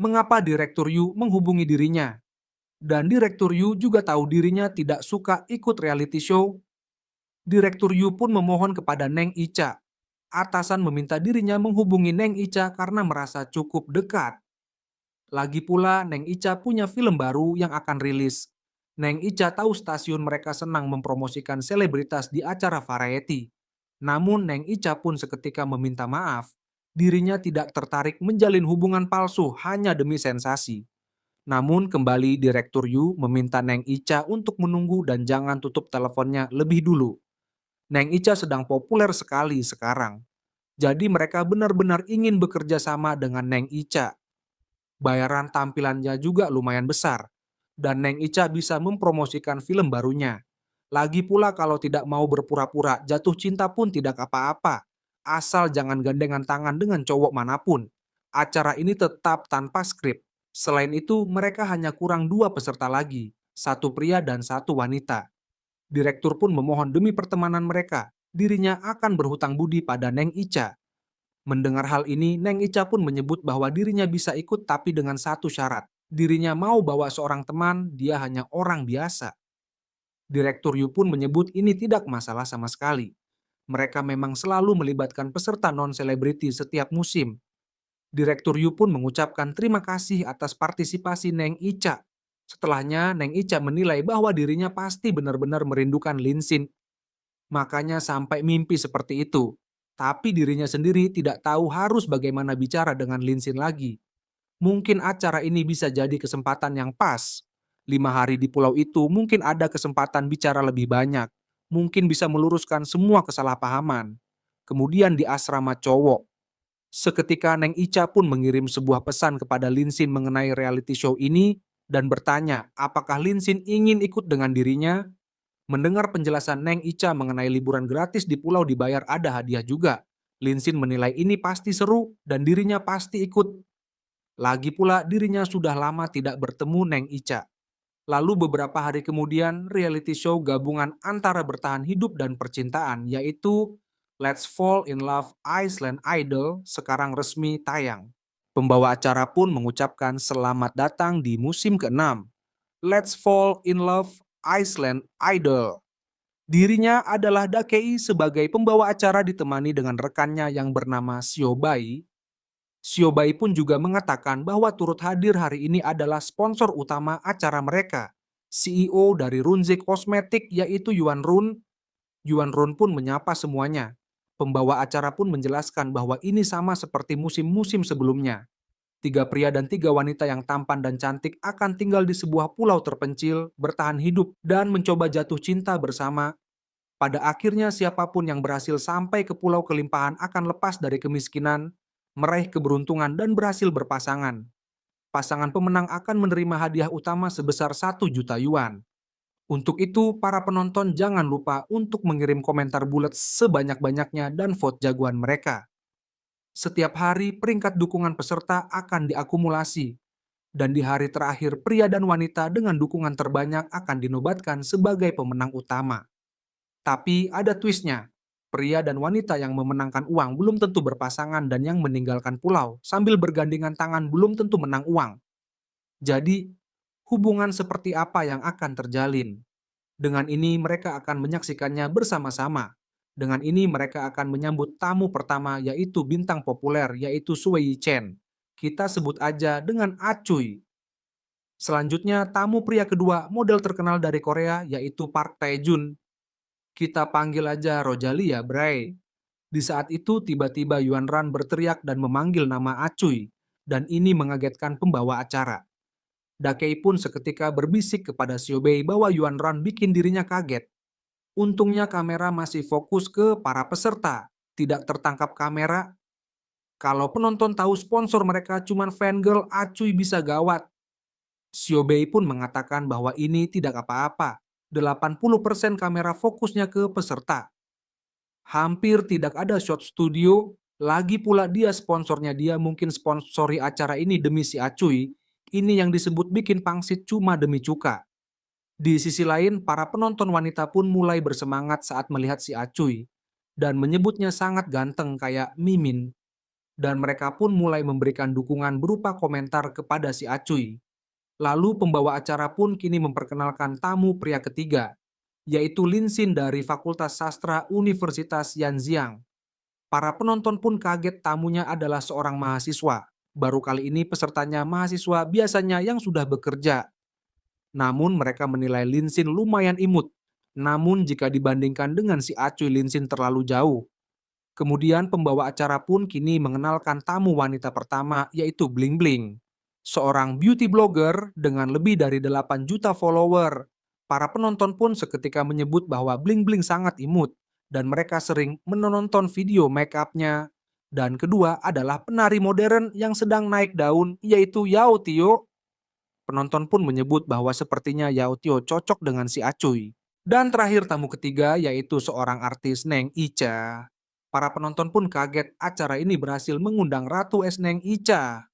Mengapa Direktur Yu menghubungi dirinya? Dan Direktur Yu juga tahu dirinya tidak suka ikut reality show. Direktur Yu pun memohon kepada Neng Ica. Atasan meminta dirinya menghubungi Neng Ica karena merasa cukup dekat. Lagi pula Neng Ica punya film baru yang akan rilis. Neng Ica tahu stasiun mereka senang mempromosikan selebritas di acara variety. Namun Neng Ica pun seketika meminta maaf. Dirinya tidak tertarik menjalin hubungan palsu hanya demi sensasi. Namun kembali Direktur Yu meminta Neng Ica untuk menunggu dan jangan tutup teleponnya lebih dulu. Neng Ica sedang populer sekali sekarang. Jadi mereka benar-benar ingin bekerja sama dengan Neng Ica. Bayaran tampilannya juga lumayan besar. Dan Neng Ica bisa mempromosikan film barunya. Lagi pula kalau tidak mau berpura-pura jatuh cinta pun tidak apa-apa. Asal jangan gandengan tangan dengan cowok manapun. Acara ini tetap tanpa skrip. Selain itu, mereka hanya kurang 2 peserta lagi. 1 pria dan 1 wanita. Direktur pun memohon demi pertemanan mereka. dirinya akan berhutang budi pada Neng Ica. Mendengar hal ini, Neng Ica pun menyebut bahwa dirinya bisa ikut tapi dengan satu syarat. Dirinya mau bawa seorang teman, dia hanya orang biasa. Direktur Yu pun menyebut ini tidak masalah sama sekali. Mereka memang selalu melibatkan peserta non-selebriti setiap musim. Direktur Yu pun mengucapkan terima kasih atas partisipasi Neng Ica. Setelahnya, Neng Ica menilai bahwa dirinya pasti benar-benar merindukan Lin Xin. Makanya sampai mimpi seperti itu. Tapi dirinya sendiri tidak tahu harus bagaimana bicara dengan Lin Xin lagi. Mungkin acara ini bisa jadi kesempatan yang pas. 5 hari di pulau itu mungkin ada kesempatan bicara lebih banyak. Mungkin bisa meluruskan semua kesalahpahaman. Kemudian di asrama cowok, seketika Neng Ica pun mengirim sebuah pesan kepada Lin Xin mengenai reality show ini dan bertanya apakah Lin Xin ingin ikut dengan dirinya. Mendengar penjelasan Neng Ica mengenai liburan gratis di pulau dibayar ada hadiah juga. Lin Xin menilai ini pasti seru dan dirinya pasti ikut. Lagi pula dirinya sudah lama tidak bertemu Neng Ica. Lalu beberapa hari kemudian reality show gabungan antara bertahan hidup dan percintaan yaitu Let's Fall in Love Iceland Idol sekarang resmi tayang. Pembawa acara pun mengucapkan selamat datang di musim ke-6. Let's Fall in Love Iceland Idol. Dirinya adalah Dakei sebagai pembawa acara ditemani dengan rekannya yang bernama Siobai. Siobai pun juga mengatakan bahwa turut hadir hari ini adalah sponsor utama acara mereka, CEO dari Runze Kosmetik yaitu Yuan Run. Yuan Run pun menyapa semuanya. Pembawa acara pun menjelaskan bahwa ini sama seperti musim-musim sebelumnya. 3 pria dan 3 wanita yang tampan dan cantik akan tinggal di sebuah pulau terpencil, bertahan hidup, dan mencoba jatuh cinta bersama. Pada akhirnya siapapun yang berhasil sampai ke pulau kelimpahan akan lepas dari kemiskinan, meraih keberuntungan dan berhasil berpasangan. Pasangan pemenang akan menerima hadiah utama sebesar 1 juta yuan. Untuk itu, para penonton jangan lupa untuk mengirim komentar bulat sebanyak-banyaknya dan vote jagoan mereka. Setiap hari peringkat dukungan peserta akan diakumulasi, dan di hari terakhir pria dan wanita dengan dukungan terbanyak akan dinobatkan sebagai pemenang utama. Tapi ada twistnya. Pria dan wanita yang memenangkan uang belum tentu berpasangan dan yang meninggalkan pulau sambil bergandengan tangan belum tentu menang uang. Jadi, hubungan seperti apa yang akan terjalin? Dengan ini mereka akan menyaksikannya bersama-sama. Dengan ini mereka akan menyambut tamu pertama yaitu bintang populer yaitu Sui Chen. Kita sebut aja dengan Acuy. Selanjutnya tamu pria kedua model terkenal dari Korea yaitu Park Tae-jun. Kita panggil aja Rojalia Bray. Di saat itu tiba-tiba Yuan Ran berteriak dan memanggil nama Acuy. Dan ini mengagetkan pembawa acara. Dakei pun seketika berbisik kepada Xiaobei bahwa Yuan Ran bikin dirinya kaget. Untungnya kamera masih fokus ke para peserta, tidak tertangkap kamera. Kalau penonton tahu sponsor mereka cuma fangirl, Acuy bisa gawat. Xiaobei pun mengatakan bahwa ini tidak apa-apa. 80% kamera fokusnya ke peserta. Hampir tidak ada shot studio, lagi pula dia sponsornya dia mungkin sponsori acara ini demi si Acuy. Ini yang disebut bikin pangsit cuma demi cuka. Di sisi lain, para penonton wanita pun mulai bersemangat saat melihat si Acuy dan menyebutnya sangat ganteng kayak Mimin. Dan mereka pun mulai memberikan dukungan berupa komentar kepada si Acuy. Lalu pembawa acara pun kini memperkenalkan tamu pria ketiga, yaitu Lin Xin dari Fakultas Sastra Universitas Yanjiang. Para penonton pun kaget tamunya adalah seorang mahasiswa. Baru kali ini pesertanya mahasiswa biasanya yang sudah bekerja. Namun mereka menilai Lin Xin lumayan imut. Namun jika dibandingkan dengan si Acuy, Lin Xin terlalu jauh. Kemudian pembawa acara pun kini mengenalkan tamu wanita pertama yaitu Bling Bling. Seorang beauty blogger dengan lebih dari 8 juta follower. Para penonton pun seketika menyebut bahwa Bling Bling sangat imut dan mereka sering menonton video make up-nya. Dan kedua adalah penari modern yang sedang naik daun yaitu Yao Tio. Penonton pun menyebut bahwa sepertinya Yao Tio cocok dengan si Acuy. Dan terakhir tamu ketiga yaitu seorang artis Neng Ica. Para penonton pun kaget acara ini berhasil mengundang Ratu Es Neng Ica.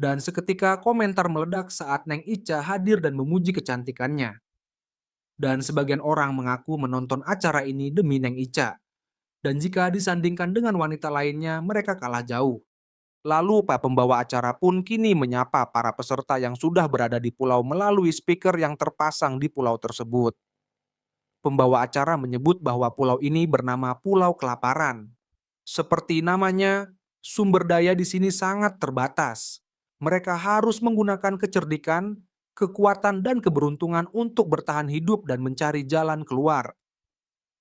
Dan seketika komentar meledak saat Neng Ica hadir dan memuji kecantikannya. Dan sebagian orang mengaku menonton acara ini demi Neng Ica. Dan jika disandingkan dengan wanita lainnya, mereka kalah jauh. Lalu Pak pembawa acara pun kini menyapa para peserta yang sudah berada di pulau melalui speaker yang terpasang di pulau tersebut. Pembawa acara menyebut bahwa pulau ini bernama Pulau Kelaparan. Seperti namanya, sumber daya di sini sangat terbatas. Mereka harus menggunakan kecerdikan, kekuatan, dan keberuntungan untuk bertahan hidup dan mencari jalan keluar.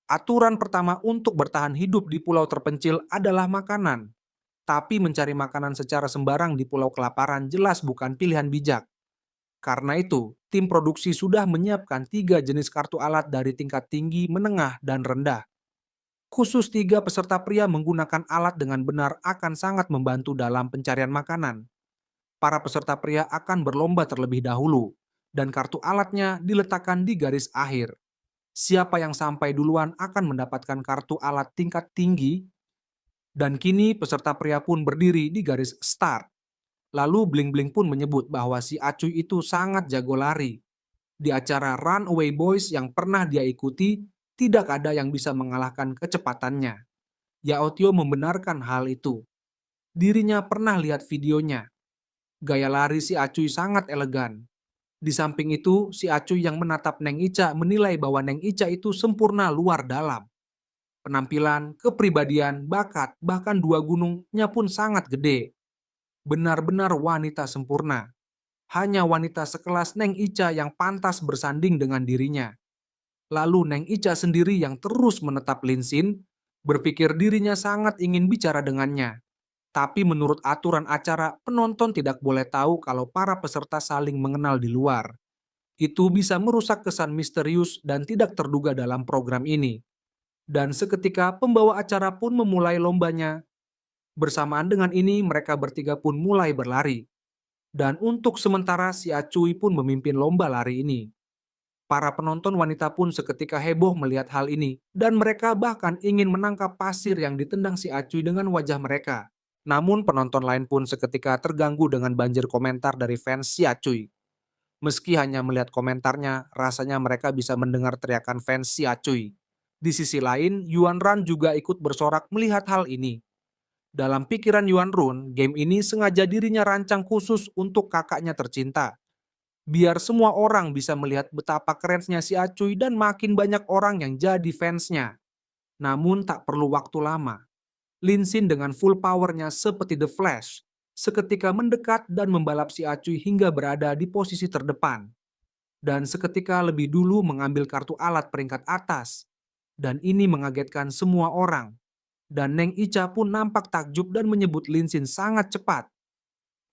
Aturan pertama untuk bertahan hidup di pulau terpencil adalah makanan. Tapi mencari makanan secara sembarang di pulau kelaparan jelas bukan pilihan bijak. Karena itu, tim produksi sudah menyiapkan 3 jenis kartu alat dari tingkat tinggi, menengah, dan rendah. Khusus 3 peserta pria menggunakan alat dengan benar akan sangat membantu dalam pencarian makanan. Para peserta pria akan berlomba terlebih dahulu, dan kartu alatnya diletakkan di garis akhir. Siapa yang sampai duluan akan mendapatkan kartu alat tingkat tinggi, dan kini peserta pria pun berdiri di garis start. Lalu Bling Bling pun menyebut bahwa si Acuy itu sangat jago lari. Di acara Runaway Boys yang pernah dia ikuti, tidak ada yang bisa mengalahkan kecepatannya. Yao Tio membenarkan hal itu. Dirinya pernah lihat videonya. Gaya lari si Acuy sangat elegan. Di samping itu, si Acuy yang menatap Neng Ica menilai bahwa Neng Ica itu sempurna luar dalam. Penampilan, kepribadian, bakat, bahkan 2 gunungnya pun sangat gede. Benar-benar wanita sempurna. Hanya wanita sekelas Neng Ica yang pantas bersanding dengan dirinya. Lalu Neng Ica sendiri yang terus menetap Linsin, berpikir dirinya sangat ingin bicara dengannya. Tapi menurut aturan acara, penonton tidak boleh tahu kalau para peserta saling mengenal di luar. Itu bisa merusak kesan misterius dan tidak terduga dalam program ini. Dan seketika pembawa acara pun memulai lombanya. Bersamaan dengan ini mereka bertiga pun mulai berlari. Dan untuk sementara si Acuy pun memimpin lomba lari ini. Para penonton wanita pun seketika heboh melihat hal ini, dan mereka bahkan ingin menangkap pasir yang ditendang si Acuy dengan wajah mereka. Namun penonton lain pun seketika terganggu dengan banjir komentar dari fans si Acuy. Meski hanya melihat komentarnya, rasanya mereka bisa mendengar teriakan fans si Acuy. Di sisi lain, Yuan Ran juga ikut bersorak melihat hal ini. Dalam pikiran Yuan Run, game ini sengaja dirinya rancang khusus untuk kakaknya tercinta. Biar semua orang bisa melihat betapa kerennya si Acuy dan makin banyak orang yang jadi fansnya. Namun tak perlu waktu lama. Lin Xin dengan full powernya seperti The Flash, seketika mendekat dan membalap si Acuy hingga berada di posisi terdepan. Dan seketika lebih dulu mengambil kartu alat peringkat atas. Dan ini mengagetkan semua orang. Dan Neng Ica pun nampak takjub dan menyebut Lin Xin sangat cepat.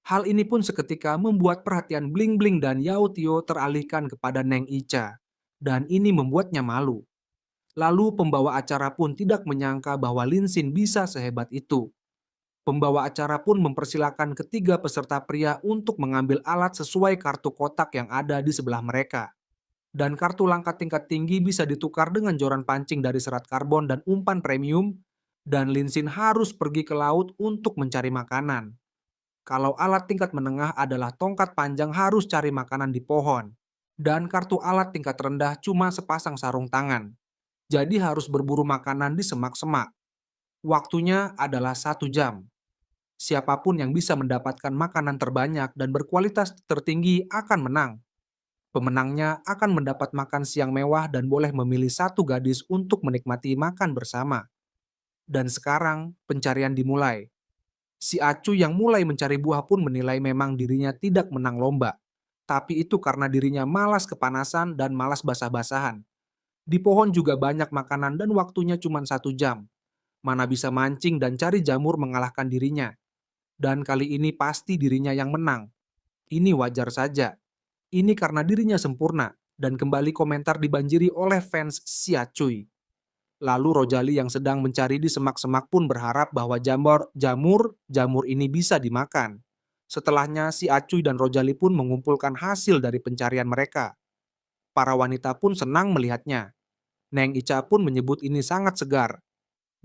Hal ini pun seketika membuat perhatian Bling Bling dan Yao Tio teralihkan kepada Neng Ica. Dan ini membuatnya malu. Lalu pembawa acara pun tidak menyangka bahwa Lin Xin bisa sehebat itu. Pembawa acara pun mempersilahkan ketiga peserta pria untuk mengambil alat sesuai kartu kotak yang ada di sebelah mereka. Dan kartu langkah tingkat tinggi bisa ditukar dengan joran pancing dari serat karbon dan umpan premium, dan Lin Xin harus pergi ke laut untuk mencari makanan. Kalau alat tingkat menengah adalah tongkat panjang harus cari makanan di pohon, dan kartu alat tingkat rendah cuma sepasang sarung tangan. Jadi harus berburu makanan di semak-semak. Waktunya adalah 1 jam. Siapapun yang bisa mendapatkan makanan terbanyak dan berkualitas tertinggi akan menang. Pemenangnya akan mendapat makan siang mewah dan boleh memilih 1 gadis untuk menikmati makan bersama. Dan sekarang pencarian dimulai. Si Acu yang mulai mencari buah pun menilai memang dirinya tidak menang lomba. Tapi itu karena dirinya malas kepanasan dan malas basah-basahan. Di pohon juga banyak makanan dan waktunya cuma 1 jam. Mana bisa mancing dan cari jamur mengalahkan dirinya. Dan kali ini pasti dirinya yang menang. Ini wajar saja. Ini karena dirinya sempurna. Dan kembali komentar dibanjiri oleh fans Sia Cuy. Lalu Rojali yang sedang mencari di semak-semak pun berharap bahwa jamur ini bisa dimakan. Setelahnya si Acuy dan Rojali pun mengumpulkan hasil dari pencarian mereka. Para wanita pun senang melihatnya. Neng Ica pun menyebut ini sangat segar.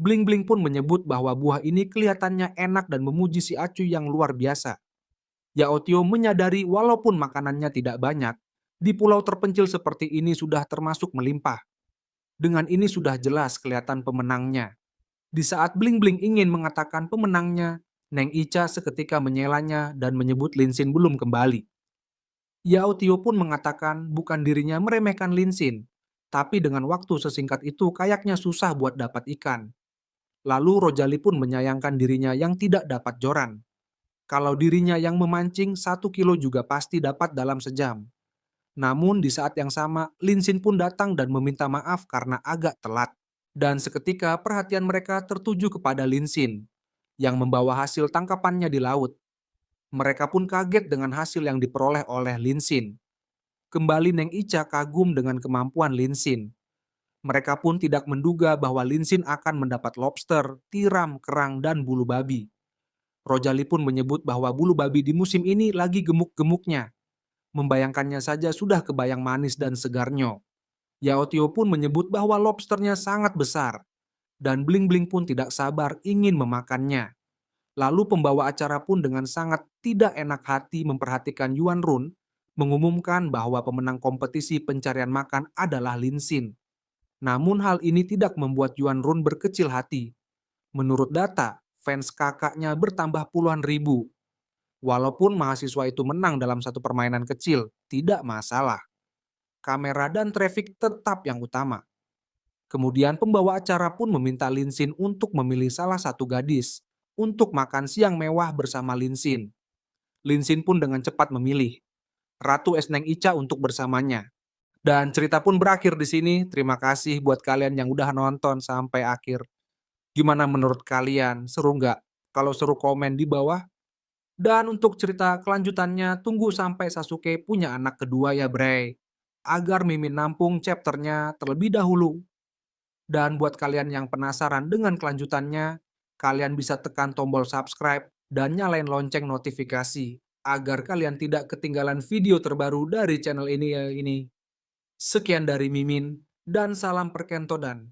Bling Bling pun menyebut bahwa buah ini kelihatannya enak dan memuji si Acuy yang luar biasa. Yao Tio menyadari walaupun makanannya tidak banyak, di pulau terpencil seperti ini sudah termasuk melimpah. Dengan ini sudah jelas kelihatan pemenangnya. Di saat Bling Bling ingin mengatakan pemenangnya, Neng Ica seketika menyelanya dan menyebut Linsin belum kembali. Yao Tio pun mengatakan bukan dirinya meremehkan Linsin, tapi dengan waktu sesingkat itu kayaknya susah buat dapat ikan. Lalu Rojali pun menyayangkan dirinya yang tidak dapat joran. Kalau dirinya yang memancing, 1 kilo juga pasti dapat dalam sejam. Namun di saat yang sama, Linsin pun datang dan meminta maaf karena agak telat. Dan seketika perhatian mereka tertuju kepada Linsin, yang membawa hasil tangkapannya di laut. Mereka pun kaget dengan hasil yang diperoleh oleh Linsin. Kembali Neng Ica kagum dengan kemampuan Linsin. Mereka pun tidak menduga bahwa Linsin akan mendapat lobster, tiram, kerang, dan bulu babi. Rojali pun menyebut bahwa bulu babi di musim ini lagi gemuk-gemuknya. Membayangkannya saja sudah kebayang manis dan segarnya. Yao Tio pun menyebut bahwa lobsternya sangat besar, dan Bling Bling pun tidak sabar ingin memakannya. Lalu pembawa acara pun dengan sangat tidak enak hati memperhatikan Yuan Run, mengumumkan bahwa pemenang kompetisi pencarian makan adalah Linsin. Namun hal ini tidak membuat Yuan Run berkecil hati. Menurut data, fans kakaknya bertambah puluhan ribu. Walaupun mahasiswa itu menang dalam satu permainan kecil, tidak masalah. Kamera dan traffic tetap yang utama. Kemudian pembawa acara pun meminta Linsin untuk memilih salah satu gadis untuk makan siang mewah bersama Linsin. Linsin pun dengan cepat memilih Ratu Esneng Ica untuk bersamanya. Dan cerita pun berakhir di sini. Terima kasih buat kalian yang udah nonton sampai akhir. Gimana menurut kalian? Seru nggak? Kalau seru komen di bawah. Dan untuk cerita kelanjutannya, tunggu sampai Sasuke punya anak kedua ya Bre. Agar Mimin nampung chapternya terlebih dahulu. Dan buat kalian yang penasaran dengan kelanjutannya, kalian bisa tekan tombol subscribe dan nyalain lonceng notifikasi agar kalian tidak ketinggalan video terbaru dari channel ini ya ini. Sekian dari Mimin, dan salam perkentodan.